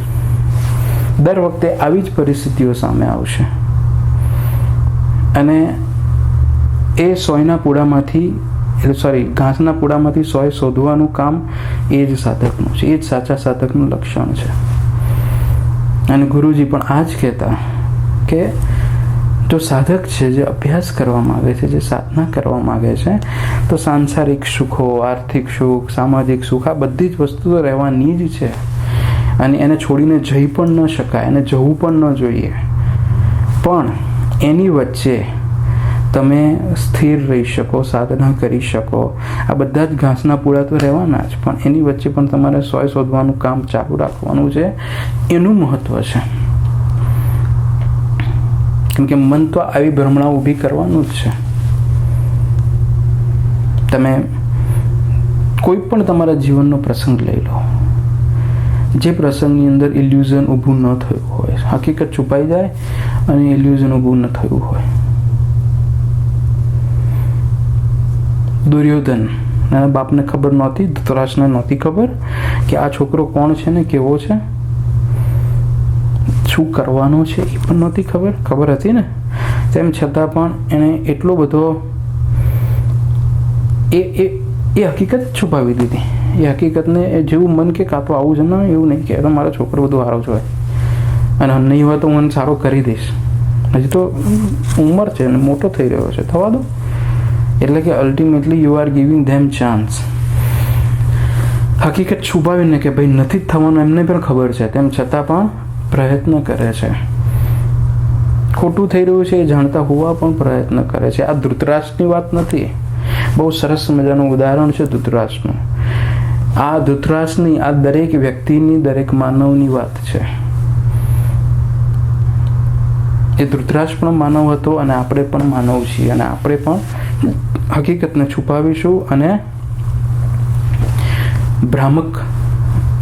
દર વખતે આવી જ પરિસ્થિતિઓ સામે આવશે અને એ સોયના પૂડામાંથી ઘાસના પૂડામાંથી સોય શોધવાનું કામ એ જ સાધકનું છે. એ જ સાચા સાધકનું લક્ષણ છે. અને ગુરુજી પણ આ જ કહેતા કે જો સાધક છે, જે અભ્યાસ કરવા માગે છે, જે સાધના કરવા માગે છે, તો સાંસારિક સુખો, આર્થિક સુખ, સામાજિક સુખ, આ બધી જ વસ્તુઓ રહેવાની જ છે. અને એને છોડીને જઈ પણ ન શકાય, એને જવું પણ ન જોઈએ. પણ એની વચ્ચે તમે સ્થિર રહી શકો, સાધના કરી શકો. આ બધા જ ઘાસના પૂડા તો રહેવાના જ, પણ એની વચ્ચે પણ તમારે સોય શોધવાનું કામ ચાલુ રાખવાનું છે. એનું મહત્વ છે. કેમ કે મન તો આવી ભ્રમણા ઊભી કરવાનું જ છે. તમે કોઈ પણ તમારા જીવનનો પ્રસંગ લઈ લો, જે પ્રસંગની અંદર ઇલ્યુઝન ઊભું ન થયું હોય, હકીકત છુપાઈ જાય અને ઇલ્યુઝન ઊભું ન થયું હોય. દુર્યોધન એના બાપને ખબર નહોતી, ધૃતરાષ્ટ્રને નહોતી ખબર કે આ છોકરો કોણ છે ને કેવો છે, શું કરવાનો છે એ પણ નહોતી ખબર. ખબર હતી ને, તેમ છતાં પણ એને એટલો બધો એ હકીકત છુપાવી દીધી. એ હકીકતને જેવું મન કે કાં તો આવું છે ને, એવું નહીં કે મારો છોકરો બધું સારો જ હોય અને નહીં હોય તો હું સારો કરી દઈશ, હજી તો ઉંમર છે અને મોટો થઈ રહ્યો છે, થવા દો. એટલે કે ultimately you are giving them chance. હકીકત છુપાવીને કે ભાઈ નથી જ થવાનું, એમને પણ ખબર છે, તેમ છતાં પણ પ્રયત્ન કરે છે. ખોટું થઈ રહ્યું છે એ જાણતા હોવા પણ પ્રયત્ન કરે છે. આ ધૃતરાષ્ટ્રની વાત નથી, બહુ સરસ મજાનું ઉદાહરણ છે ધૃતરાષ્ટ્રનું. આ ધૃતરાષ્ટ્રની, આ દરેક વ્યક્તિની, દરેક માનવની વાત છે. એ ધૃતરાષ્ટ્ર પણ માનવ હતો અને આપણે પણ માનવ છીએ, અને આપણે પણ હકીકતને છુપાવીશું અને ભ્રામક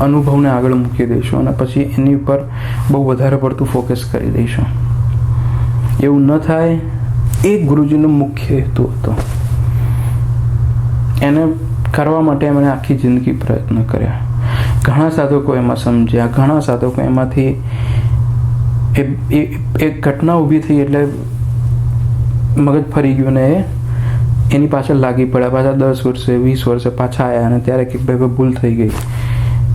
અનુભવને આગળ મૂકી દઈશું અને પછી એની ઉપર બહુ વધારે પડતું ફોકસ કરી દઈશું. એવું ન થાય એ ગુરુજીનો મુખ્ય હેતુ હતો. એને કરવા માટે એમણે આખી જિંદગી પ્રયત્ન કર્યા. ઘણા સાધકો એમાં સમજ્યા, ઘણા સાધકો એમાંથી એક ઘટના ઊભી થઈ એટલે મગજ ફરી ગયું ને એની પાછળ લાગી પડ્યા. પાછા 10 વર્ષે 20 વર્ષે પાછા આવ્યા અને ત્યારે કે ભાઈ ભૂલ થઈ ગઈ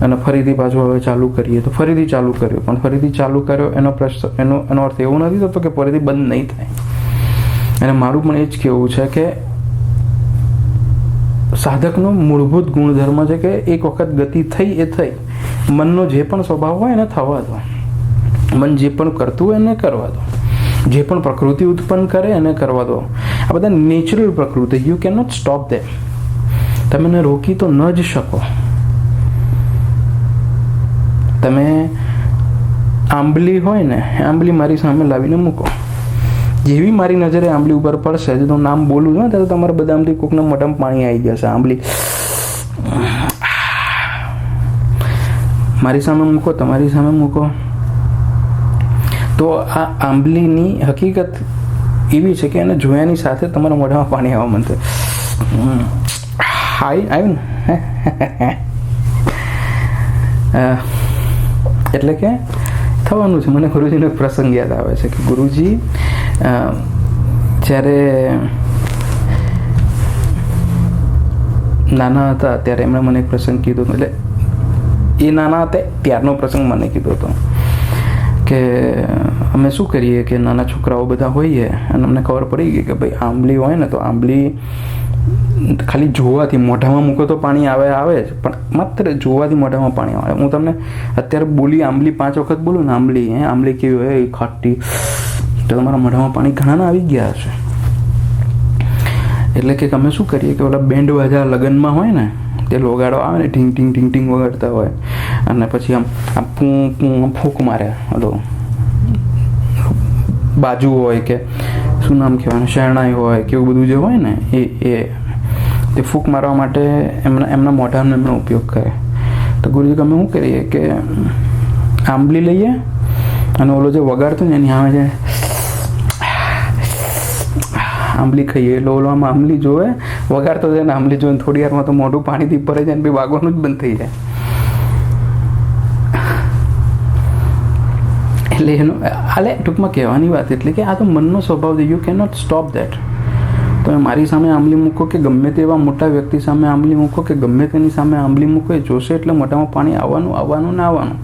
અને ફરીથી પાછું હવે ચાલુ કરીએ, તો ફરીથી ચાલુ કર્યો. પણ ફરીથી ચાલુ કર્યો એનો પ્રશ્ન, એનો અર્થ એવો નથી થતો કે ફરીથી બંધ નહીં થાય. અને મારું પણ એ જ કહેવું છે કે સાધકનો મૂળભૂત ગુણધર્મ છે કે એક વખત ગતિ થઈ એ થઈ. મનનો જે પણ સ્વભાવ હોય એને થવા દો. મન જે પણ કરતું હોય એને કરવા દો. જે પણ પ્રકૃતિ ઉત્પન્ન કરે એને કરવા દો. આ બધા નેચરલ પ્રકૃતિ, યુ કેન નોટ સ્ટોપ ધેમ. તમે એને રોકી તો ન જ શકો. તમે આંબલી હોય ને, આંબલી મારી સામે લાવીને મૂકો, જેવી મારી નજરે આંબલી ઉપર પડશે, જો હું નામ બોલું ને ત્યારે તમારા બધામાંથી કોકના મોઢામાં પાણી આવી જશે. આંબલી મારી સામે મૂકો, તમારી સામે મૂકો, તો આ આંબલીની હકીકત એવી છે કે એને જોયાની સાથે તમારા મોઢામાં પાણી આવવા માંડશે. આવ્યું ને એટલે કે થવાનું છે. મને ગુરુજીનો એક પ્રસંગ યાદ આવે છે કે ગુરુજી જ્યારે નાના હતા ત્યારે એમણે મને એક પ્રસંગ કીધો હતો. એટલે એ નાના હતા ત્યારનો પ્રસંગ મને કીધો હતો કે અમે શું કરીએ કે નાના છોકરાઓ બધા હોઈએ અને અમને ખબર પડી ગઈ કે ભાઈ આંબલી હોય ને તો આંબલી ખાલી જોવાથી, મોઢામાં મૂકો તો પાણી આવે જ, પણ માત્ર જોવાથી મોઢામાં પાણી આવે. હું તમને અત્યારે બોલી આંબલી 5 વખત બોલું ને, આંબલી કેવી હોય, એ ખાટી, તો તમારા મોઢામાં પાણી ઘણાના આવી ગયા હશે. એટલે કે અમે શું કરીએ કે ઓલા બેન્ડ વાજા લગ્નમાં હોય ને, તે લોગાડો આવે ને, ઢીંગ ઢીંગ ઢીંગ ઢીંગ વગાડતા હોય અને પછી આમ ફૂંક મારે. ઓલો બાજુ હોય કે શું નામ કહેવાનું, શરણાઈ હોય કે એવું બધું જે હોય ને, એ તે ફૂંક મારવા માટે એમના મોઢાનો એમનો ઉપયોગ કરે. તો ગુરુજી અમે શું કરીએ કે આંબલી લઈએ અને ઓલો જે વગાડતો ને એની સામે છે આંબલી ખાઈએ એટલે ઓલો આમ આંબલી જોવે, વગાડતો જાય ને આંબલી જોઈને થોડી વારમાં તો મોઢું પાણીથી ભરાઈ જાય ને બી વાગવાનું જ બંધ થઈ જાય. એટલે એનું ટૂંકમાં કહેવાની વાત એટલે કે આ તો મનનો સ્વભાવ છે. You can not stop that. તમે મારી સામે આંબલી મૂકો કે ગમે તેવા મોટા વ્યક્તિ સામે આંબલી મૂકો કે ગમે તેની સામે આંબલી મૂકો, એ જોશે એટલે મોઢામાં પાણી આવવાનું ને આવવાનું.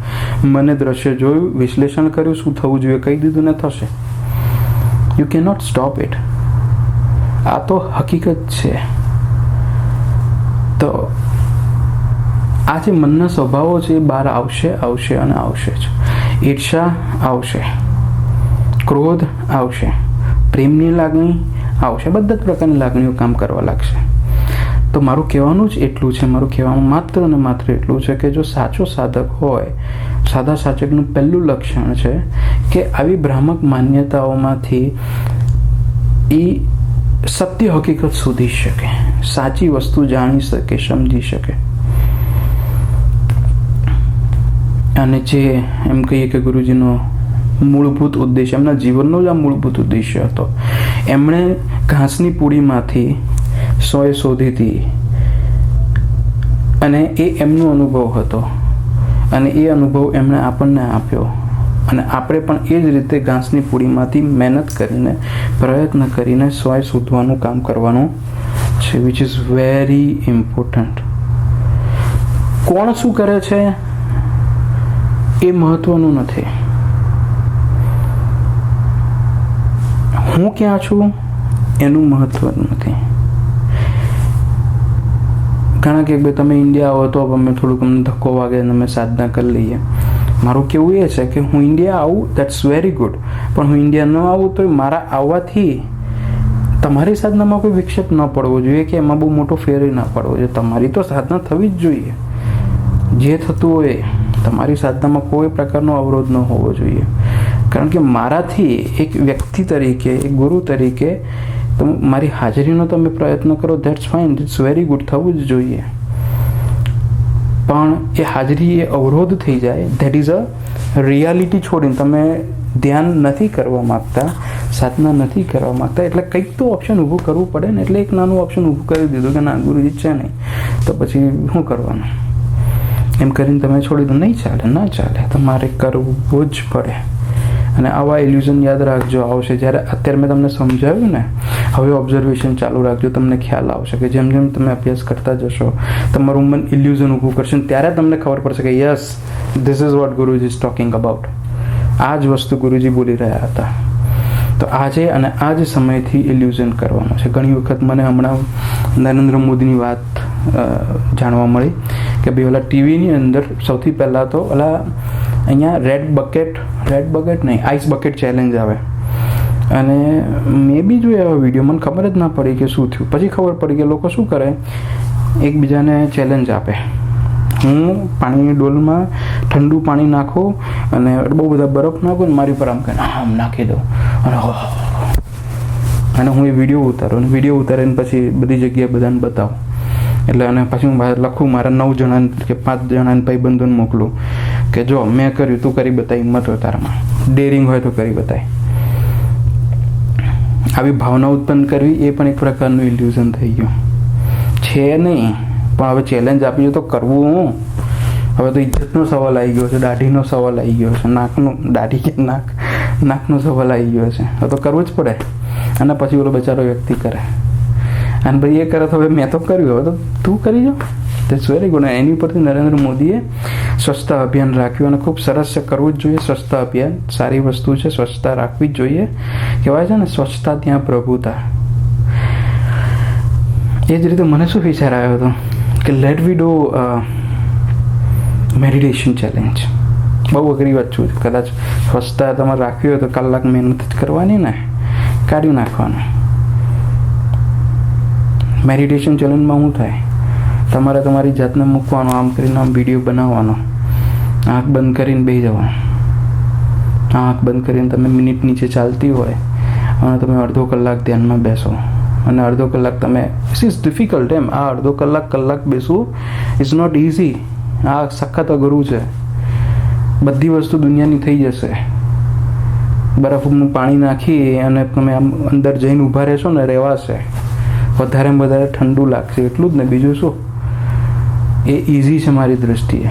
મને દ્રશ્ય જોયું, વિશ્લેષણ કર્યું, શું થવું જોઈએ કહી દીધું ને થશે. You can not stop it. આ તો હકીકત છે. તો આ જે મનના સ્વભાવો છે એ બહાર આવશે અને આવશે જ. ઈર્ષા આવશે, ક્રોધ આવશે, પ્રેમની લાગણી આવશે, બધા જ પ્રકારની લાગણીઓ કામ કરવા લાગશે. તો મારું કહેવાનું જ એટલું છે, મારું કહેવાનું માત્ર ને માત્ર એટલું છે કે જો સાચો સાધક હોય, સાદા સાચકનું પહેલું લક્ષણ છે કે આવી ભ્રામક માન્યતાઓમાંથી એ સત્ય હકીકત શોધી શકે, સાચી વસ્તુ જાણી શકે, સમજી શકે. અને જે એમ કહીએ કે ગુરુજીનો મૂળભૂત ઉદ્દેશ્ય, એમના જીવનનો જ આ મૂળભૂત ઉદ્દેશ્ય હતો. એમણે ઘાસની પૂડીમાંથી સોય શોધી હતી અને એ એમનો અનુભવ હતો અને એ અનુભવ એમણે આપણને આપ્યો. અને આપણે પણ એ જ રીતે ઘાસની પૂડીમાંથી મહેનત કરીને, પ્રયત્ન કરીને સોય શોધવાનું કામ કરવાનું છે, વિચ ઇઝ વેરી ઇમ્પોર્ટન્ટ. કોણ શું કરે છે એ મહત્વનું નથી. હું ક્યાં છું એનું મહત્વ નથી. કારણ કે ભાઈ તમે ઇન્ડિયા આવો તો અમે થોડુંક અમને ધક્કો વાગે અને અમે સાધના કરી લઈએ. મારું કેવું એ છે કે હું ઇન્ડિયા આવું, દેટ્સ વેરી ગુડ, પણ હું ઇન્ડિયા ન આવું તો મારા આવવાથી તમારી સાધનામાં કોઈ વિક્ષેપ ન પડવો જોઈએ કે એમાં બહુ મોટો ફેર ના પડવો જોઈએ. તમારી તો સાધના થવી જ જોઈએ. જે થતું હોય તમારી સાધનામાં કોઈ પ્રકારનો અવરોધ ન હોવો જોઈએ. કારણ કે મારાથી એક વ્યક્તિ તરીકે, એક ગુરુ તરીકે મારી હાજરીનો તમે પ્રયત્ન કરો, that's fine, it's very good, થવું જ જોઈએ. પણ એ હાજરી એ અવરોધ થઈ જાય, ધેટ ઇઝ અ રિયાલિટી છોડીને તમે ધ્યાન નથી કરવા માગતા, સાધના નથી કરવા માગતા, એટલે કંઈક તો ઓપ્શન ઊભું કરવું પડે ને. એટલે એક નાનું ઓપ્શન ઊભું કરી દીધું કે ના ગુરુજી છે નહીં, તો પછી શું કરવાનું એમ કરીને તમે છોડી દો. નહીં ચાલે, ના ચાલે, તમારે કરવું જ પડે. અને આવા ઇલ્યુઝન યાદ રાખજો, આવશે. જ્યારે અત્યારે મેં તમને સમજાવ્યું ને, હવે ઓબ્ઝર્વેશન ચાલુ રાખજો, તમને ખ્યાલ આવશે કે જેમ જેમ તમે અભ્યાસ કરતા જશો તમારું મન ઇલ્યુઝન ઊભું કરશે ને ત્યારે તમને ખબર પડશે કે yes, this is what Guruji is talking about. આ જ વસ્તુ ગુરુજી બોલી રહ્યા હતા. તો આજે અને આ જ સમયથી ઇલ્યુઝન કરવાનું છે. ઘણી વખત મને હમણાં નરેન્દ્ર મોદીની વાત જાણવા મળી કે ભાઈ ઓલા ટીવીની અંદર સૌથી પહેલાં તો ઓલા અહીંયા રેડ બકેટ નહીં, આઈસ બકેટ ચેલેન્જ આવે. અને મેં બી જોયા વિડીયો, મને ખબર જ ના પડી કે શું થયું. પછી ખબર પડી કે લોકો શું કરે, એકબીજાને ચેલેન્જ આપે. હું પાણીની ડોલમાં ઠંડુ પાણી નાખું અને બહુ બધા બરફ નાખું ને મારી પર આમ કરીને આમ નાખી દઉં અને હું એ વિડીયો ઉતારું અને વિડીયો ઉતારીને પછી બધી જગ્યાએ બધાને બતાવું. એટલે અને પછી હું લખું મારા 9 જણાને કે 5 જણાને ભાઈબંધોને મોકલું કે જો મેં કર્યું, તું કરી બતાવી, હિંમત હોય તારામાં, ડેરિંગ હોય તો કરી બતાવી. આવી ભાવના ઉત્પન્ન કરવી એ પણ એક પ્રકારનું ઇલ્યુઝન થઈ ગયું છે. નહીં, પણ હવે ચેલેન્જ આપી તો કરવું હું. હવે તો ઇજ્જતનો સવાલ આવી ગયો છે, દાઢીનો સવાલ આવી ગયો છે, દાઢી કે નાકનો સવાલ આવી ગયો છે. હવે તો કરવું જ પડે. અને પછી ઓલો બચારો વ્યક્તિ કરે અને ભાઈ એ કરે તો હવે મેં તો કર્યું, હવે તો તું કરી જાઓ. That's very good. એની ઉપરથી નરેન્દ્ર મોદીએ સ્વચ્છતા અભિયાન રાખ્યું અને ખૂબ સરસ છે, કરવું જ જોઈએ. સ્વચ્છતા અભિયાન સારી વસ્તુ છે, સ્વચ્છતા રાખવી જ જોઈએ. કહેવાય છે ને, સ્વચ્છતા ત્યાં પ્રભુતા. એ જ રીતે મને શું વિચાર આવ્યો હતો કે let we do meditation challenge. બહુ અઘરી વાત છું, કદાચ સ્વચ્છતા તમારે રાખવી હોય તો કલાક મહેનત જ કરવાની ને, કાઢી નાખવાનું. મેડિટેશન ચેલેન્જમાં શું થાય, તમારે તમારી જાતને મૂકવાનો, આમ કરીને આમ વિડીયો બનાવવાનો, આંખ બંધ કરીને બેસી જવાનું. આંખ બંધ કરીને તમે મિનિટ નીચે ચાલતી હોય અને તમે અડધો કલાક ધ્યાનમાં બેસો અને અડધો કલાક તમે, ઇટ ઇઝ ડિફિકલ્ટ એમ. આ અડધો કલાક બેસવું ઇઝ નોટ ઇઝી. આ સખત અઘરું છે. બધી વસ્તુ દુનિયાની થઈ જશે. બરફનું પાણી નાખી અને તમે આમ અંદર જઈને ઊભા રહેશો ને, રહેવાશે. વધારેમાં વધારે ઠંડુ લાગશે, એટલું જ ને, બીજું શું. એ ઇઝી છે મારી દૃષ્ટિએ.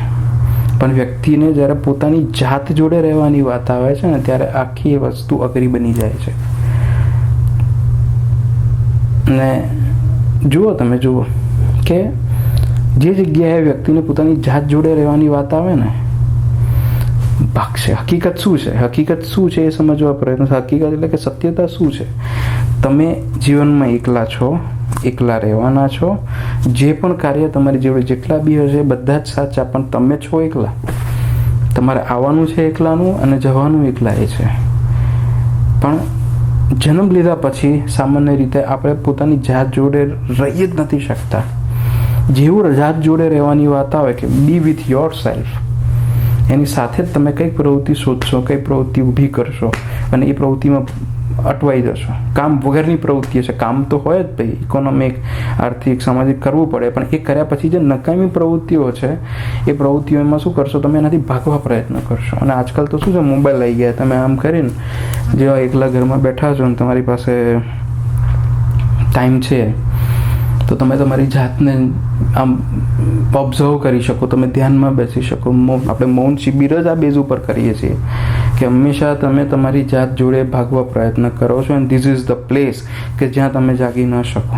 પણ વ્યક્તિને જ્યારે પોતાની જાત જોડે રહેવાની વાત આવે છે ને, ત્યારે આખી એ વસ્તુ અઘરી બની જાય છે. ને જુઓ, તમે જુઓ કે જે જગ્યાએ વ્યક્તિને પોતાની જાત જોડે રહેવાની વાત આવે ને, ભાગશે. હકીકત શું છે? હકીકત શું છે એ સમજવા પ્રયત્ન. હકીકત એટલે કે સત્યતા શું છે? તમે જીવનમાં એકલા છો, એકલા રહેવાના છો. જે પણ કાર્ય તમારી જોડે જેટલા બી હશે બધા જ સાચા, પણ તમે છો એકલા. તમારે આવવાનું છે એકલાનું અને જવાનું એકલા એ છે. પણ જન્મ લીધા પછી સામાન્ય રીતે આપણે પોતાની જાત જોડે રહી જ નથી શકતા. જેવું જાત જોડે રહેવાની વાત આવે કે બી વિથ યોર સેલ્ફ, એની સાથે જ તમે કંઈક પ્રવૃત્તિ શોધશો, કંઈક પ્રવૃત્તિ ઊભી કરશો અને એ પ્રવૃત્તિમાં અટવાઈ જશો. કામ વગરની પ્રવૃત્તિ છે. કામ તો હોય જ ભાઈ, ઇકોનોમિક, આર્થિક, સામાજિક કરવું પડે, પણ એ કર્યા પછી જે નકામી પ્રવૃત્તિઓ છે એ પ્રવૃત્તિઓમાં શું કરશો? તમે એનાથી ભાગવા પ્રયત્ન કરશો. અને આજકાલ તો શું છે, મોબાઈલ આવી ગયા. તમે આમ કરીને જેવા એકલા ઘરમાં બેઠા છો ને તમારી પાસે ટાઈમ છે તો તમે તમારી જાતને આમ ઓબ્ઝર્વ કરી શકો, તમે ધ્યાનમાં બેસી શકો. આપણે મૌન શિબિર જ આ બેઝ ઉપર કરીએ છીએ કે હંમેશા તમે તમારી જાત જોડે ભાગવા પ્રયત્ન કરો છો. And this is the place કે જ્યાં તમે જાગી ન શકો.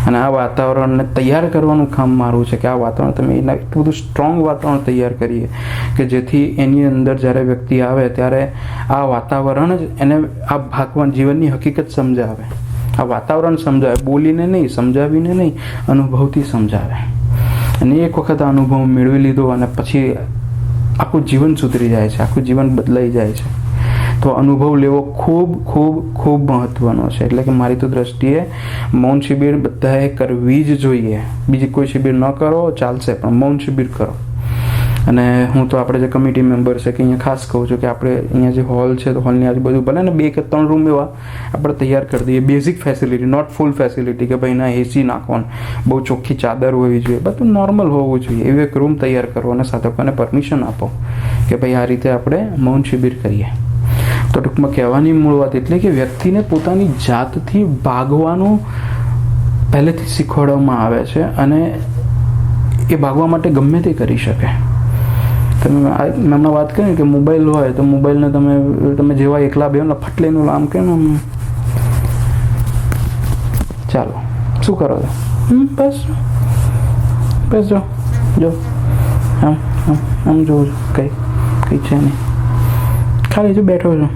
અને આ વાતાવરણને તૈયાર કરવાનું કામ મારું છે કે આ વાતાવરણ તમે એના એટલું બધું સ્ટ્રોંગ વાતાવરણ તૈયાર કરીએ કે જેથી એની અંદર જ્યારે વ્યક્તિ આવે ત્યારે આ વાતાવરણ જ એને આ ભાગવાન જીવનની હકીકત સમજાવે. આ વાતાવરણ સમજાવે, બોલીને નહીં, સમજાવીને નહીં, અનુભવથી સમજાવે. અને એક વખત આ અનુભવ મેળવી લીધો અને પછી આખું જીવન સુધરી જાય છે, આખું જીવન બદલાઈ જાય છે. તો અનુભવ લેવો ખૂબ ખૂબ ખૂબ મહત્ત્વનો છે. એટલે કે મારી તો દ્રષ્ટિએ મૌન શિબિર બધાએ કરવી જ જોઈએ. બીજી કોઈ શિબિર ન કરો ચાલશે, પણ મૌન શિબિર કરો. અને હું તો આપણે જે કમિટી મેમ્બર છે કે અહીંયા ખાસ કહું છું કે આપણે અહીંયા જે હોલ છે તો હોલની આજુબાજુ ભલે ને 2 કે 3 રૂમ એવા આપણે તૈયાર કરી દઈએ. Basic facility, not full facility કે ભાઈ ના એસી નાખવાનું, બહુ ચોખ્ખી ચાદર હોવી જોઈએ, બધું નોર્મલ હોવું જોઈએ. એવો એક રૂમ તૈયાર કરો અને સાધકોને પરમિશન આપો કે ભાઈ આ રીતે આપણે મૌન શિબિર કરીએ. તો ટૂંકમાં કહેવાની મૂળ વાત એટલે કે વ્યક્તિને પોતાની જાતથી ભાગવાનું પહેલેથી શીખવાડવામાં આવે છે અને એ ભાગવા માટે ગમે તે કરી શકે. તમે હમણાં વાત કરી કે મોબાઈલ હોય તો મોબાઈલને તમે જેવા એકલા બેહો ને ફટ લઈને આમ કે ચાલો શું કરો છો? બસ બસ જો આમ આમ જોઉં છું, કંઈ છે નહીં, ખાલી જો બેઠો છું.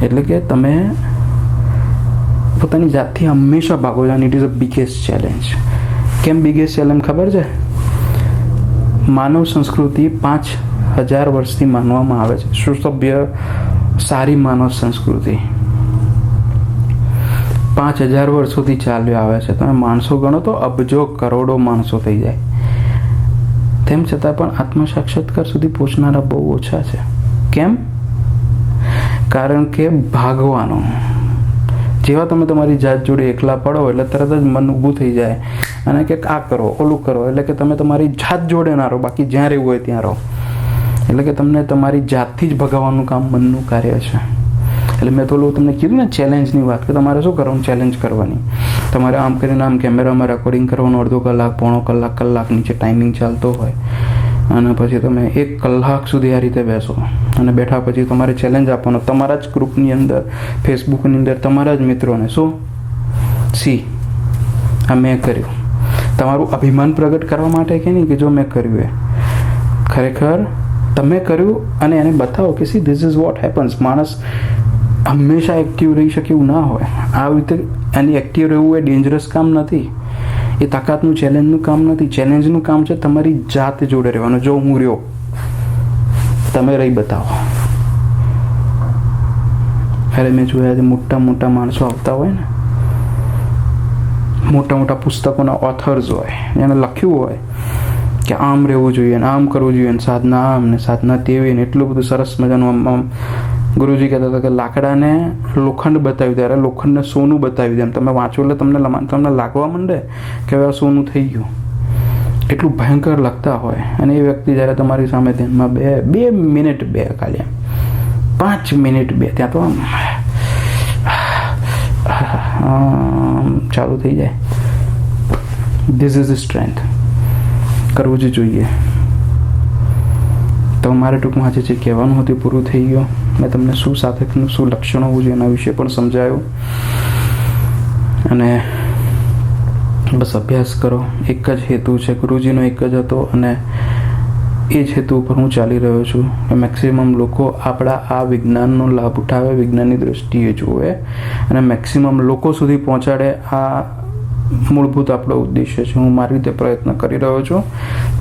એટલે કે તમે પોતાની જાતથી હંમેશા ભાગો છો. It is a biggest challenge. કેમ બિગેસ્ટ ચેલેન્જ ખબર છે? માનવ સંસ્કૃતિ 5000 વર્ષથી માનવામાં આવે છે સુસભ્ય સારી માનવ સંસ્કૃતિ 5000 વર્ષોથી ચાલ્યો આવે છે. તમે માણસો ગણો તો અબજો કરોડો માણસો થઈ જાય. તેમ છતાં પણ આત્મ સાક્ષાત્કાર સુધી પહોંચનારા બહુ ઓછા છે. કેમ? કારણ કે ભાગવાનો, જેવા તમે તમારી જાત જોડે એકલા પડો એટલે તરત જ મન ઊભું થઈ જાય અને કે આ કરો, ઓલું કરો. એટલે કે તમે તમારી જાત જોડે ના રહો, બાકી જ્યાં રહેવું હોય ત્યાં રહો. એટલે કે તમને તમારી જાતથી જ ભગાવવાનું કામ મનનું કાર્ય છે. એટલે મેં તો તમને કીધું ને ચેલેન્જની વાત, કે તમારે શું કરવાનું? ચેલેન્જ કરવાની. તમારે આમ કરીને આમ કેમેરામાં રેકોર્ડિંગ કરવાનું, અડધો કલાક, પોણો કલાક, કલાક નીચે ટાઈમિંગ ચાલતો હોય અને પછી તમે 1 કલાક સુધી આ રીતે બેસો અને બેઠા પછી તમારે ચેલેન્જ આપવાનો તમારા જ ગ્રુપની અંદર, ફેસબુકની અંદર, તમારા જ મિત્રોને. શું? આ મેં કર્યું. તમારું અભિમાન પ્રગટ કરવા માટે કે નહીં કે જો મેં કર્યું એ ખરેખર તમે કર્યું અને એને બતાવો કે see this is what happens. માણસ હંમેશા એક્ટિવ રહી શકે એવું ના હોય. આ રીતે એની એક્ટિવ રહેવું એ ડેન્જરસ કામ નથી, એ તાકાતનું ચેલેન્જનું કામ નથી. ચેલેન્જનું કામ છે તમારી જાત જોડે રહેવાનું. જો હું રહ્યો, તમે રહી બતાવો. અરે મેં જોયા છે મોટા મોટા માણસો આવતા હોય ને, મોટા મોટા પુસ્તકોના ઓથર્સ હોય, એને લખ્યું હોય કે આમ રહેવું જોઈએ ને આમ કરવું જોઈએ ને સાધના આમ ને સાધના તેવી ને એટલું બધું સરસ મજાનું આમ ગુરુજી કહેતા હતા કે લાકડાને લોખંડ બતાવ્યું ત્યારે લોખંડને સોનું બતાવ્યું. એમ તમે વાંચો એટલે તમને લાગવા માંડે કે હવે આ સોનું થઈ ગયું. એટલું ભયંકર લગતા હોય. અને એ વ્યક્તિ જ્યારે તમારી સામે ધ્યાનમાં બે મિનિટ ખાલી 5 મિનિટ ત્યાં તો ચાલુ થઈ જાય. This is strength. કરવું જ જોઈએ. તો મારે ટૂંકમાં જે કહેવાનું હતું પૂરું થઈ ગયું. મેં તમને શું સાધકનું શું લક્ષણ હોવું જોઈએ એના વિશે પણ સમજાયું. અને બસ અભ્યાસ કરો. એક જ હેતુ છે, ગુરુજીનો એક જ હતો અને એ જ હેતુ ઉપર હું ચાલી રહ્યો છું કે મેક્સિમમ લોકો આપણા આ વિજ્ઞાનનો લાભ ઉઠાવે, વિજ્ઞાનની દૃષ્ટિએ જુએ અને મેક્સિમમ લોકો સુધી પહોંચાડે. આ મૂળભૂત આપણો ઉદ્દેશ્ય છે. હું મારી રીતે પ્રયત્ન કરી રહ્યો છું.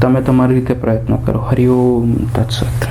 તમે તમારી રીતે પ્રયત્ન કરો. હરિઓમ તત્સત.